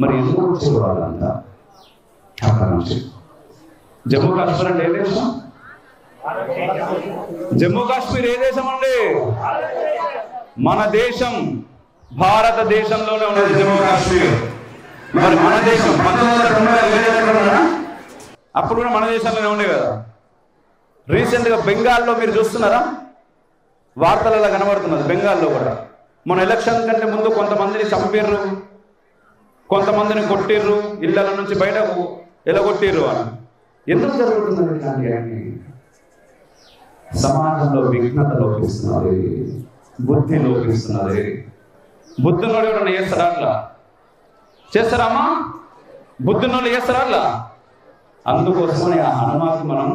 మరి ఎందుకు వచ్చే వాళ్ళంతా అక్కడ నుంచి? జమ్మూ కాశ్మీర్ అంటే ఏ దేశం? జమ్మూ కాశ్మీర్ ఏ దేశం అండి? మన దేశం, భారతదేశంలోనే ఉన్నది జమ్మూ కాశ్మీర్. మరి మన దేశం అప్పుడు కూడా మన దేశంలోనే ఉండే కదా. రీసెంట్గా బెంగాల్లో మీరు చూస్తున్నారా, వార్తలలో కనబడుతున్నది. బెంగాల్లో కూడా మన ఎలక్షన్ కంటే ముందు కొంతమందిని చంపిర్రు, కొంతమందిని కొట్టిర్రు, ఇళ్ల నుంచి బయటకు ఎలగొట్టిర్రు అని. ఎందుకు జరుగుతున్నది ఇట్లాంటివన్నీ? సమాజంలో విఘ్నత లోపిస్తున్నది, బుద్ధి లోపిస్తున్నది. బుద్ధినోడు ఎవరన్నా చేస్తారా? అట్లా చేస్తారామా? బుద్ధినోళ్ళు చేస్తారా అట్లా? అందుకోసమని ఆ హనుమాన్ మనం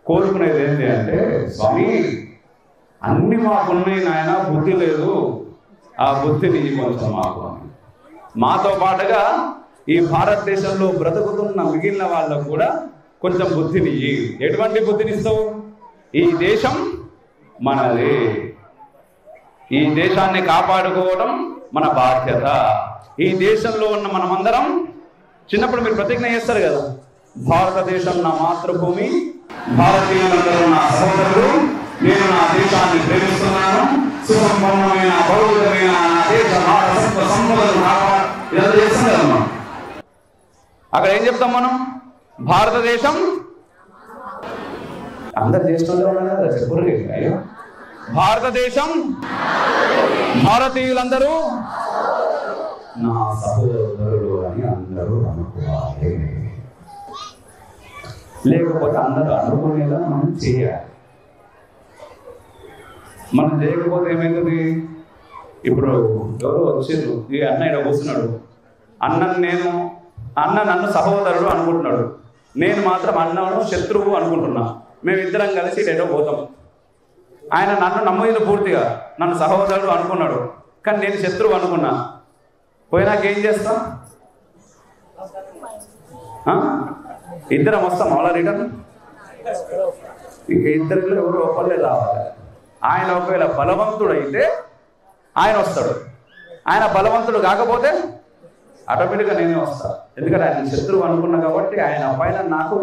కోరుకునేది ఏంటి అంటే, స్వామి అన్ని మాకున్నాయి నాయన, బుద్ధి లేదు, ఆ బుద్ధిని కొంచెం మాకు. మాతో పాటుగా ఈ భారతదేశంలో బ్రతుకుతున్న మిగిలిన వాళ్ళకు కూడా కొంచెం బుద్ధిని. ఎటువంటి బుద్ధిని ఇస్తావు? ఈ దేశం మనది, ఈ దేశాన్ని కాపాడుకోవడం మన బాధ్యత. ఈ దేశంలో ఉన్న మనమందరం చిన్నప్పుడు మీరు ప్రతిజ్ఞ చేస్తారు కదా, భారతదేశం నా మాతృభూమి, భారతీయులందరూ నా సహోదరులు, నేను నా దేశాన్ని ప్రేమిస్తున్నాను, సుసంపన్నమైన బౌద్ధమైన నా దేశ సంపదను ఇదంతా చేస్తాం కదా మనం. అక్కడ ఏం చెప్తాం మనం? భారతదేశం అందరు చేస్తుండే కదా, చెప్పరు అయ్యో. భారతదేశం, భారతీయులందరూ నా సహోదరులు అని అందరూ అనుకోవాలి. లేకపోతే అందరూ అనుకునేలా మనం చేయాలి. మనం చేయకపోతే ఏమైతుంది? ఇప్పుడు ఎవరో వచ్చారు, ఈ అన్న ఇక్కడ కూర్చున్నాడు, అన్న నన్ను సహోదరుడు అనుకుంటున్నాడు, నేను మాత్రం అన్నను శత్రువు అనుకుంటున్నా. మేమిద్దరం కలిసి ఎటో పోతాం. ఆయన నన్ను నమ్మలేదు పూర్తిగా, నన్ను సహోదరుడు అనుకున్నాడు, కానీ నేను శత్రువు అనుకున్నా. పోయినాకేం చేస్తాం? ఇద్దరం వస్తాం అలా రిటర్న్. ఇక ఇద్దరిలో ఎవరు ఒకళ్ళే రావాలి. ఆయన ఒకవేళ బలవంతుడు అయితే ఆయన వస్తాడు, ఆయన బలవంతుడు కాకపోతే ఆటోమేటిక్గా నేనే వస్తాను. ఎందుకంటే ఆయన శత్రువు అనుకున్నా కాబట్టి ఆయన పైన నాకు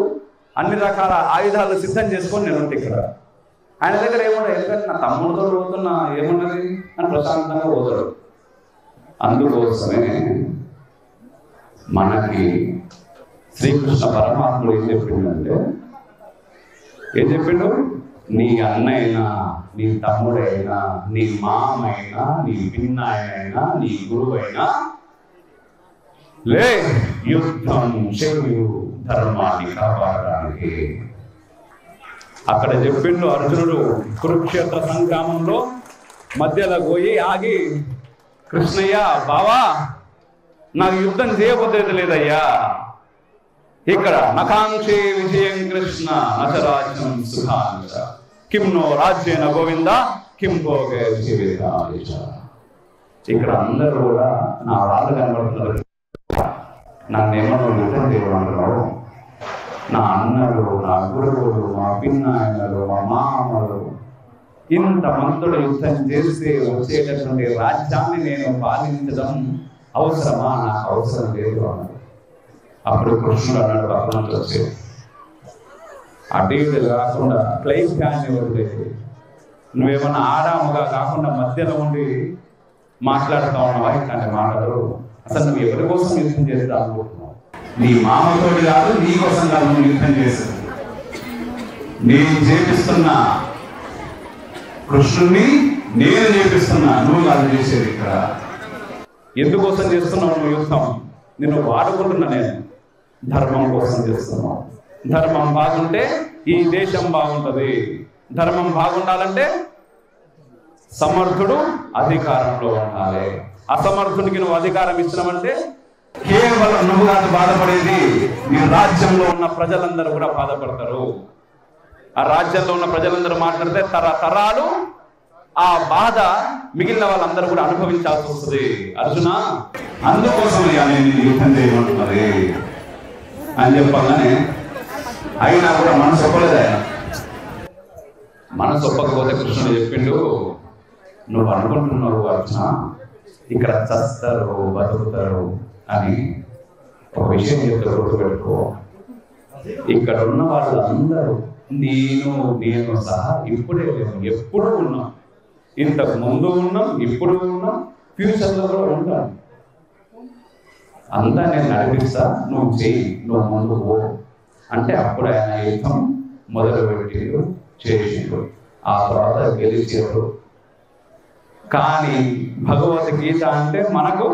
అన్ని రకాల ఆయుధాలు సిద్ధం చేసుకొని నేను ఉంటే ఇక్కడ ఆయన దగ్గర ఏముండదు. ఎందుకంటే నా తమ్ముడితో పోతున్నా ఏమున్నది అని ప్రశాంతంగా పోతాడు. అందుకోసమే మనకి శ్రీకృష్ణ పరమాత్ముడు ఏం చెప్పిండంటే, ఏం చెప్పిండు? నీ అన్నైనా, నీ తమ్ముడైనా, నీ మామైనా, నీ పిన్నాయనైనా, నీ గురువైనా లే, యుద్ధం చేయు ధర్మాన్ని కాపాడడానికి. అక్కడ చెప్పిండు అర్జునుడు కురుక్షేత్ర సంగ్రామంలో మధ్యలో పోయి ఆగి, కృష్ణయ్య బావా నాకు యుద్ధం చేయబోతే లేదయ్యా, ఇక్కడ నకాంక్షే విజయం కృష్ణ నచరాజ్యం సుఖాంశ కిం నో రాజ్యేన గోవింద కిం భోగే జీవితాయ. ఇక్కడ అందరూ కూడా నా వాళ్ళు కనబడుతున్నారు. నన్నేమో యుద్ధం చేయమంటున్నావు? నా అన్నలు, నా గురువులు, మా పిన్నాయనలు, మా మామలు, ఇంతమంతుడు యుద్ధం చేస్తే వచ్చేటటువంటి రాజ్యాన్ని నేను పాలించడం అవసరమా? నాకు అవసరం లేదు అన్నాడు. అప్పుడు కృష్ణుడు అన్నాడు, పక్కన వచ్చి అటు కాకుండా క్లైవ్యాన్ని వదిలేసి నువ్వేమన్నా ఆడాముగా కాకుండా మధ్యలో ఉండి మాట్లాడుతూ ఉన్నావా? ఇట్లాంటి మాటలు అసలు నువ్వు ఎవరి కోసం యుద్ధం చేస్తా అనుకుంటున్నావు? నీ మామతోటి కాదు, నీ కోసం కాదు నువ్వు యుద్ధం చేసేది. నేను చేపిస్తున్నా కృష్ణుడిని, నేను చేపిస్తున్నా, నువ్వు కాదు చేసేది. ఇక్కడ ఎందుకోసం చేస్తున్నావు నువ్వు యుద్ధం? నిన్ను వాడుకుంటున్నా, నేను ధర్మం కోసం చేస్తున్నావు. ధర్మం బాగుంటే ఈ దేశం బాగుంటుంది. ధర్మం బాగుండాలంటే సమర్థుడు అధికారంలో ఉండాలి. అసమర్థునికి నువ్వు అధికారం ఇచ్చినావంటే కేవలం నువ్వు కాదు బాధపడేది, నీ రాజ్యంలో ఉన్న ప్రజలందరూ కూడా బాధపడతారు. ఆ రాజ్యంలో ఉన్న ప్రజలందరూ మాట్లాడితే తరాలు ఆ బాధ మిగిలిన వాళ్ళందరూ కూడా అనుభవించాల్సి వస్తుంది. అర్జున, అందుకోసం నేను యుద్ధం చేయమంటున్నది అని చెప్పగానే అయినా కూడా మనసు ఒప్పలేదు. ఆయన మనసు ఒప్పకపోతే కృష్ణుడు చెప్పిండు, నువ్వు అనుకుంటున్నావు అర్జున ఇక్కడ చస్తారు బతుకుతారు అని. ఒక విషయం చెప్తే గుర్తుపెట్టుకో, ఇక్కడ ఉన్న వాళ్ళందరూ నేను సహా ఇప్పుడే లేవు, ఎప్పుడు ఉన్నాం. ఇంతకు ముందు ఉన్నాం, ఇప్పుడు ఉన్నాం, ఫ్యూచర్లో కూడా ఉంటాం. అంతా నేను నడిపిస్తా, నువ్వు చెయ్యి, నువ్వు ముందు పో అంటే అప్పుడు ఆయన యుద్ధం మొదలుపెట్టిండు, చేసిండు. ఆ తర్వాత గెలిచారు. కానీ భగవద్గీత అంటే మనకు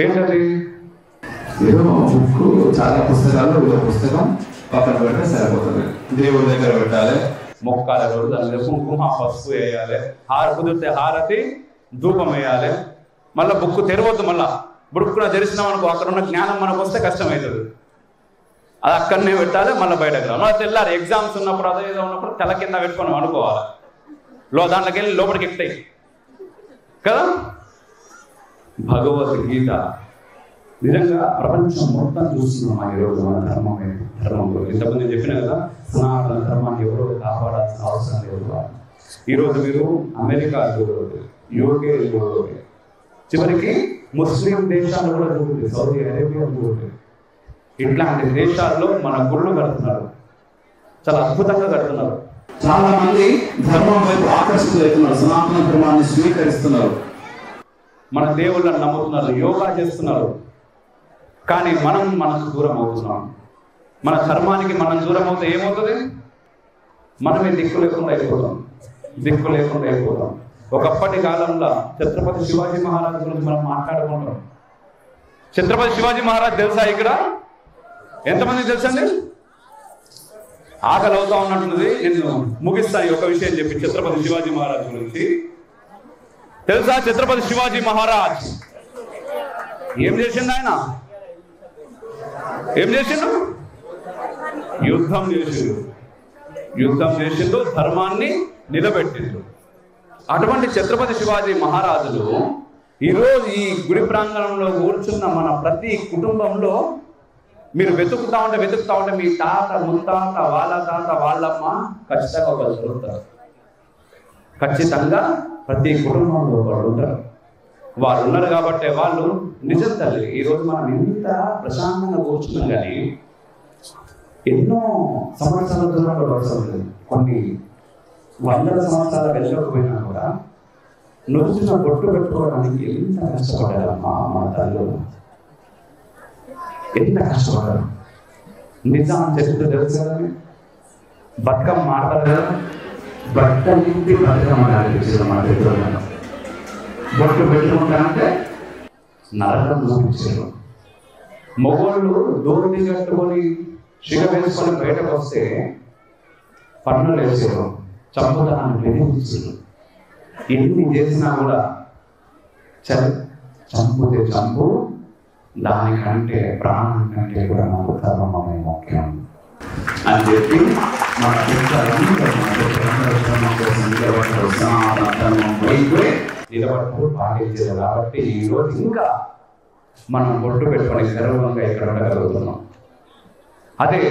ఏంటది? ఏదో బుక్, చాలా పుస్తకాలు, ఏదో పుస్తకం పక్కన పెడితే సరిపోతుంది. దేవుడి దగ్గర పెట్టాలి, మొక్కాల రోజు దాని కుంకుమ పసుపు వేయాలి, కుదిరితే హారతి ధూపం వేయాలి. మళ్ళీ బుక్ తెరవద్దు. మళ్ళా బుక్కున తెరిచినాం అనుకో, అక్కడ ఉన్న జ్ఞానం మనకు వస్తే కష్టమవుతుంది. అది అక్కడనే పెట్టాలి, మళ్ళీ బయటకు రావాలి. మళ్ళీ తెల్లారి ఎగ్జామ్స్ ఉన్నప్పుడు అదే ఏదో ఉన్నప్పుడు తల కింద పెట్టుకొని అనుకోవాలి. దాంట్లోకి వెళ్ళి లోపలికి ఎక్కుతాయి కదా. భగవద్గీత నిజంగా ప్రపంచం మొత్తం చూస్తున్నాం ఈరోజు మన ధర్మంలో. ఇంతకుముందు నేను చెప్పిన కదా, సనాతన ధర్మాన్ని ఎవరో కాపాడాల్సిన అవసరం లేదు. ఈరోజు మీరు అమెరికా చూడలేదు, యూకే చూడలేదు, చివరికి ముస్లిం దేశాలు కూడా చూడలేదు, సౌదీ అరేబియా చూడలేదు. ఇట్లాంటి దేశాల్లో మన గుళ్ళు కడుతున్నారు, చాలా అద్భుతంగా కడుతున్నారు. చాలా మంది ధర్మం వైపు ఆకర్షితులవుతున్నారు, సనాతన ధర్మాన్ని స్వీకరిస్తున్నారు, మన దేవుళ్ళని నమ్ముతున్నారు, యోగా చేస్తున్నారు. కానీ మనకు దూరం అవుతున్నాం. మన ధర్మానికి మనం దూరం అవుతే ఏమవుతుంది? మనమే దిక్కు లేకుండా అయిపోతాం. ఒకప్పటి కాలంలో ఛత్రపతి శివాజీ మహారాజ్ గురించి మనం మాట్లాడుకుంటాం. ఛత్రపతి శివాజీ మహారాజ్ తెలుసా? ఇక్కడ ఎంతమంది తెలుసండి? ఆకలి అవుతా ఉన్నట్టుంది. నేను ముగిస్తాను ఒక విషయం చెప్పి ఛత్రపతి శివాజీ మహారాజ్ గురించి. తెలుసా ఛత్రపతి శివాజీ మహారాజ్ ఏం చేసిండు? ఆయన ఏం చేసిండు? యుద్ధం చేసిండు, ధర్మాన్ని నిలబెట్టిండు. అటువంటి ఛత్రపతి శివాజీ మహారాజులు ఈరోజు ఈ గుడి ప్రాంగణంలో కూర్చున్న మన ప్రతి కుటుంబంలో మీరు వెతుకుతా ఉంటే మీ తాత ముత్తాత వాళ్ళ తాత వాళ్ళమ్మ ఖచ్చితంగా ఒకరు దొరుకుతారు. ఖచ్చితంగా ప్రతి కుటుంబంలో ఒకరు ఉంటారు. వాళ్ళు ఉన్నారు కాబట్టి వాళ్ళు నిజం తల్లి. ఈరోజు మనం ఇంత ప్రశాంతంగా కూర్చున్నాం, కానీ ఎన్నో సంవత్సరాల దూరం కూడా అవసరం లేదు. కొన్ని వందల సంవత్సరాల వెళ్ళకపోయినా కూడా నొచ్చిన బొట్టు పెట్టుకోవడానికి ఎంత కష్టపడ్డారమ్మా మన తల్లులు, ఎంత కష్టపడ్డారు. నిజాం చరిత్ర తెలుసు కదా, బతుకమ్మ మాట్లాడారు కదా, బట్టలింటి బతుకమ్మ అనిపించింది మన దగ్గర. బొట్టు పెట్టుకుంటానంటే నరకం చూపించారు. మొగోళ్ళు దోపిడీ కట్టుకొని శిగ వేసుకొని బయటకు వస్తే పన్నులు వేసారు, చంపుదనాన్ని బెదిరించారు. ఎన్ని చేసినా కూడా చంపుతే చంపు, దానికంటే ప్రాణం కంటే కూడా నాకు ధర్మమే ముఖ్యం అని చెప్పి మన నిలబడుతూ పాటించారు. కాబట్టి ఈరోజు ఇంకా మనం బొట్టు పెట్టుకొని గర్వంగా ఇక్కడ ఉండగలుగుతున్నాం. అదే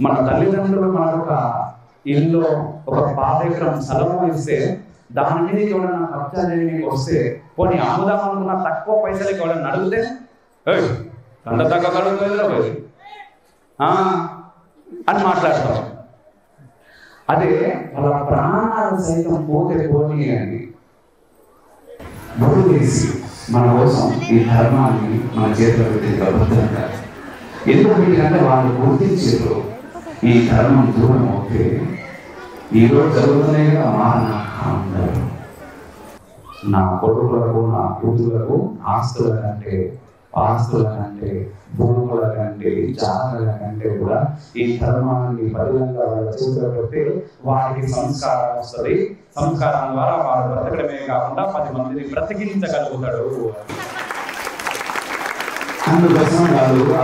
మన తల్లిదండ్రులు మనకు ఒక ఇల్లు, ఒక 5 ఎకరం స్థలము ఇస్తే దాని మీద ఎవరైనా కబ్జా చేయడానికి వస్తే, పోనీ అమ్ముదాం అనుకున్న తక్కువ పైసలకి ఎవరైనా అడిగితే అంత తక్కువ కడుగుతుంది అని మాట్లాడతాం. అదే వాళ్ళ ప్రాణాలు సైతం పోనీ అని బుద్ధి మన కోసం ఈ ధర్మాన్ని మన చేతిలో పెట్టి ప్రభుత్వంగా ఎందుకు పెట్టినంటే వాళ్ళు గుర్తించారు ఈ ధర్మం దూరం అవుతే ఈరోజు జరుగుతున్నాయిగా నా కొడుకులకు నా కూతురులకు ఆస్తుల కంటే ఆస్తుల కంటే, భూముల కంటే, జాగల కంటే కూడా ఈ ధర్మాన్ని బలంగా వాళ్ళ చేతిలో పెడితే వారికి సంస్కారం వస్తుంది. సంస్కారం ద్వారా వాడు బ్రతకడమే కాకుండా 10 మందిని బ్రతికించగలుగుతాడు. అందుకోసం వాళ్ళు ఆ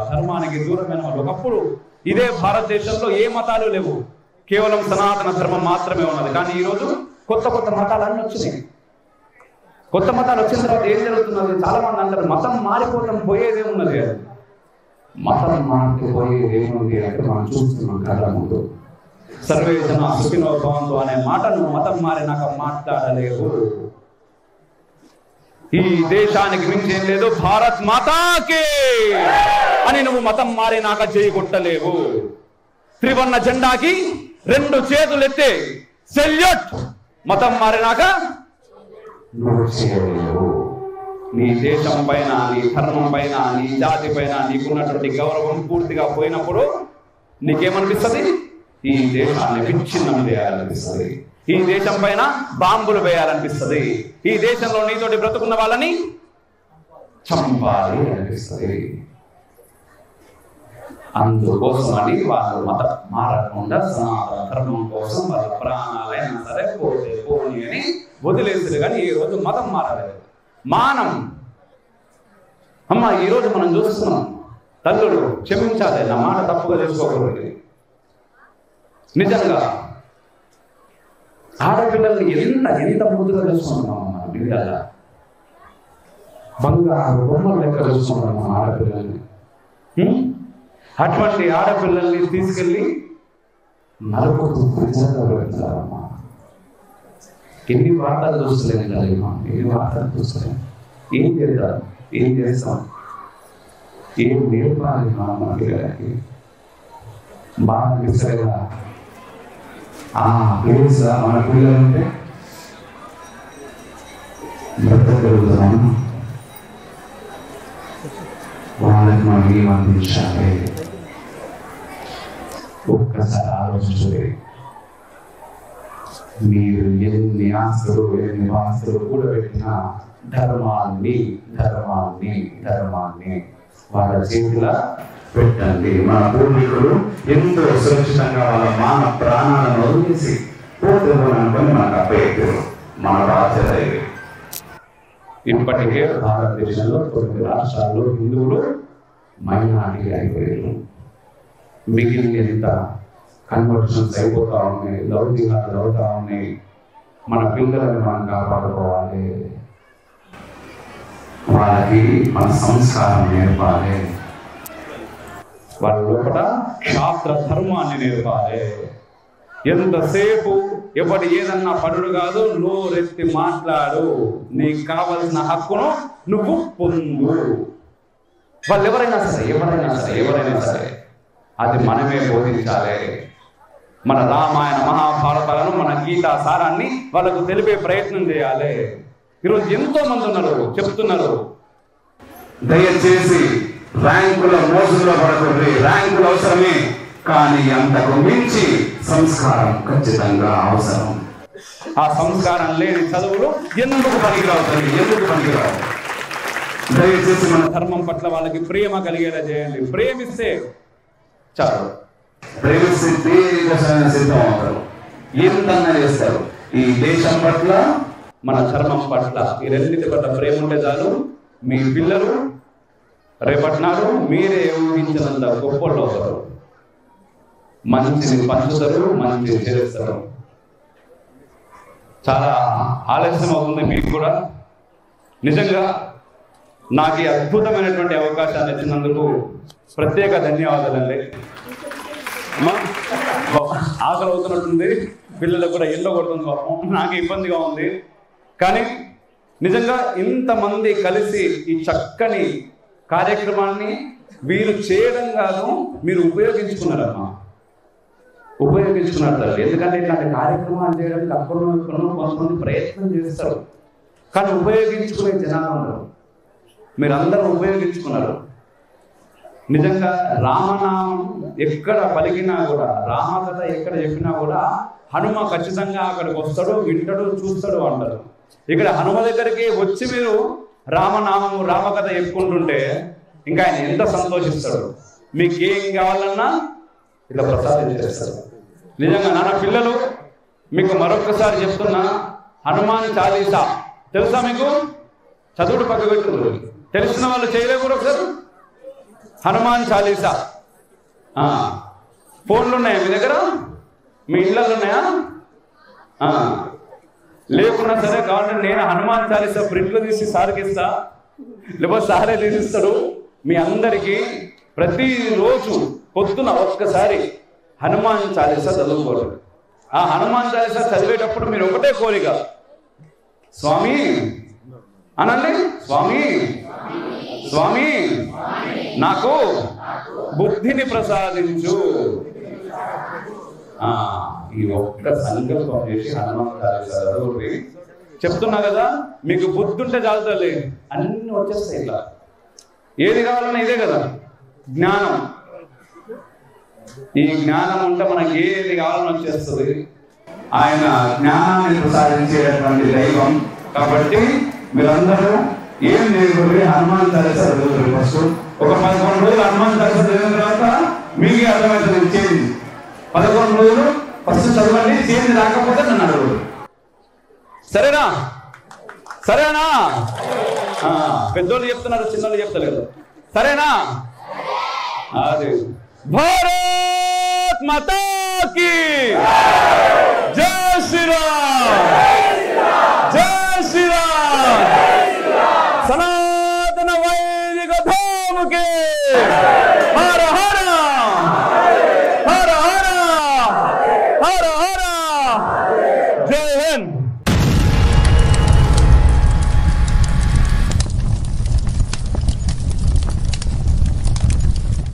ధర్మానికి దూరమైన వాళ్ళు. ఒకప్పుడు ఇదే భారతదేశంలో ఏ మతాలు లేవు, కేవలం సనాతన ధర్మం మాత్రమే ఉన్నది. కానీ ఈరోజు కొత్త కొత్త మతాలన్నీ వచ్చినాయి. కొత్త మతాలు వచ్చిన తర్వాత ఏం జరుగుతున్నది? చాలా మంది అంటారు మతం మారిపోతాం, పోయేదేమున్నది. మతం మారిపోయేదేముంది అంటే మనం చూస్తున్నాం కళ్ళ ముందు. సర్వే జన సుఖినో భవంతు అనే మాటను మతం మారినాక మాట్లాడలేవు. ఈ దేశానికి మించి ఏం లేదు, భారత్ మాతాకే అని నువ్వు మతం మారినాక చేయగొట్టలేవు. త్రివర్ణ జెండాకి 2 చేతులు ఎత్తే సెల్యూట్ మతం మారినాక నువ్వు చేయలేవు. నీ దేశం పైన, నీ ధర్మం పైన, నీ జాతి పైన నీకున్నటువంటి గౌరవం పూర్తిగా పోయినప్పుడు నీకేమనిపిస్తుంది? ఈ దేశాన్ని విచ్ఛిన్నం చేయాలనిపిస్తుంది. ఈ దేశం పైన బాంబులు వేయాలనిపిస్తుంది. ఈ దేశంలో నీతోటి బ్రతుకున్న వాళ్ళని చంపాలి అనిపిస్తుంది. అందుకోసమని వాళ్ళు మతం మారకుండా సనాతన ధర్మం కోసం వాళ్ళ ప్రాణాలైనా సరే పోతే పోని అని వదిలేసారు. కానీ ఈ రోజు మతం మారలేదు. మానం అమ్మ ఈరోజు మనం చూస్తున్నాం. తల్లుడు క్షమించాలి, నా మాట తప్పుగా తెలుసుకోకూడదు. నిజంగా ఆడపిల్లల్ని ఎంత ముద్దుగా చూసుకుంటున్నాం మనం. నిజంగా బంగారు బొమ్మలు లెక్క చూసుకుంటున్నాం మన ఆడపిల్లల్ని. అటువంటి ఆడపిల్లల్ని తీసుకెళ్ళి నలుగురు నిజంగా పెడతారమ్మా. ఎన్ని వార్తలు చూస్తలేదు కదా, ఎన్ని వార్తలు చూస్తలేదు. ఏం చేద్దాం, ఏం చేస్తాం, ఏం నేర్పాలి మన పిల్లలకి? బాగా అనిపిస్తుంది కదా ఆ ప్లేస్ మన పిల్లలు ఉంటే బ్రతకగలుగుతాం. వాళ్ళకి మనం ఏం అందించాలి ఒక్కసారి ఆలోచించండి. మీరు ఎన్ని ఆస్తులు ఎన్ని వాస్తులు కూడా పెట్టినా ధర్మాన్ని ధర్మాన్ని ధర్మాన్ని వాళ్ళ చేతిలో పెట్టండి. మన పూర్వీకులు ఎంతో సురక్షితంగా వాళ్ళ మాన ప్రాణాలను వదిలేసి పోతే మనకు అప్పయ్యారు. మన బాధ్యత ఇది. ఇప్పటికే భారతదేశంలో 9 రాష్ట్రాల్లో హిందువులు మైనారిటీ అయిపోయారు. మిగిలినంత కన్వర్షన్స్ అయిపోతా ఉన్నాయి, లౌకికాలు అవుతా ఉన్నాయి. మన పిల్లలను మనం కాపాడుకోవాలి, వాళ్ళకి మన సంస్కారం నేర్పాలి, వాళ్ళ లోపల శాస్త్ర ధర్మాన్ని నేర్పాలి. ఎంతసేపు ఎవడు ఏదన్నా పడుడు కాదు, నోరెత్తి మాట్లాడు, నీకు కావలసిన హక్కును నువ్వు పొందు. వాళ్ళు ఎవరైనా సరే అది మనమే బోధించాలి. మన రామాయణ మహాభారతాలను, మన గీతా సారాన్ని వాళ్ళకు తెలిపే ప్రయత్నం చేయాలి. ఈరోజు ఎంతో మంది ఉన్నారు చెప్తున్నారు, దయచేసి ర్యాంకుల మోసంలో పడకూడదు. ర్యాంకులు అవసరమే, కానీ అంతకు మించి సంస్కారం ఖచ్చితంగా అవసరం. ఆ సంస్కారం లేని చదువులు ఎందుకు పనికిరావు? దయచేసి మన ధర్మం పట్ల వాళ్ళకి ప్రేమ కలిగేలా చేయండి. ప్రేమిస్తే చాలు. ప్రేమిస్తే సిద్ధం అవుతారు, ఏంటన్నా చేస్తారు. ఈ దేశం పట్ల, మన ధర్మం పట్ల, ఈ రెండింటి పట్ల ప్రేమ ఉంటే చాలు. మీ పిల్లలు రేపటినాడు మీరే ఊహించినంత గొప్పలు అవుతారు. మంచిని పంచుతారు, మంచి చేస్తారు. చాలా ఆలస్యం అవుతుంది మీకు కూడా. నిజంగా నాకు ఈ అద్భుతమైనటువంటి అవకాశాన్ని ఇచ్చినందుకు ప్రత్యేక ధన్యవాదాలండి. ఆకలి అవుతున్నట్టుంది, పిల్లలకు కూడా ఎండ కొడుతుంది పాపం, నాకు ఇబ్బందిగా ఉంది. కానీ నిజంగా ఇంతమంది కలిసి ఈ చక్కని కార్యక్రమాన్ని వీరు చేయడం కాదు, మీరు ఉపయోగించుకున్నారమ్మా, ఉపయోగించుకున్నారు. ఎందుకంటే ఇట్లాంటి కార్యక్రమాలు చేయడానికి అక్కడ కొంతమంది ప్రయత్నం చేస్తారు, కానీ ఉపయోగించుకునే జనాలు ఉన్నారు. మీరందరూ ఉపయోగించుకున్నారు. నిజంగా రామనామం ఎక్కడ పలికినా కూడా, రామకథ ఎక్కడ చెప్పినా కూడా హనుమ ఖచ్చితంగా అక్కడికి వస్తాడు, వింటాడు, చూస్తాడు అంటారు. ఇక్కడ హనుమ దగ్గరికి వచ్చి మీరు రామనామము రామకథ చెప్పుకుంటుంటే ఇంకా ఆయన ఎంత సంతోషిస్తాడు. మీకు ఏం కావాలన్నా ఇట్లా ప్రసాదం చేస్తారు. నిజంగా నాన్న పిల్లలు మీకు మరొకసారి చెప్తున్నా, హనుమాన్ చాలీసా తెలుసా మీకు? చదువుడు పక్క పెట్టుకుంటారు, తెలిసిన వాళ్ళు చేయలేవు కూడా ఒకసారి. హనుమాన్ చాలీసా ఫోన్లు ఉన్నాయా మీ దగ్గర? మీ ఇళ్ళల్లో ఉన్నాయా? లేకున్నా సరే కావాలంటే నేను హనుమాన్ చాలీసా ప్రింట్లు తీసి సార్కి ఇస్తా, లేకపోతే సారే తీసిస్తాడు. మీ అందరికీ ప్రతిరోజు పొద్దున ఒక్కసారి హనుమాన్ చాలీసా చదువుకోరు. ఆ హనుమాన్ చాలీసా చదివేటప్పుడు మీరు ఒకటే కోరిక, స్వామి అనండి, స్వామి స్వామి నాకు బుద్ధిని ప్రసాదించు. ఈ ఒక్క సంకల్పం చేసి హనుమాన్ చాలీసా చదువుకుని చెప్తున్నా కదా, మీకు బుద్ధి ఉంటే చాలుతుంది, అన్ని వచ్చేస్తాయి. ఇట్లా ఏది కావాలన్నా ఇదే కదా జ్ఞానం. ఈ జ్ఞానం ఉంటే మనకి ఏది కావాలని వచ్చేస్తుంది. ఆయన జ్ఞానాన్ని ప్రసాదించేటటువంటి దైవం. కాబట్టి మీరందరూ ఏం చేయకూడదు, హనుమాన్ చాలీసా చదువుతారు. ఫస్ట్ ఒక 11 రోజులు హనుమాన్ చాలీసా చదివిన తర్వాత మీకే అర్థమవుతుంది చేంజ్. 11 రోజులు ఫస్ట్ చదవండి, చేంజ్ రాకపోతే నన్ను అడగదు. సరేనా? సరేనా? పెద్దోళ్ళు చెప్తున్నారు, చిన్నోళ్ళు చెప్తలేరు. సరేనా? అది భారత్ మాతా కీ జై శ్రీరామ్.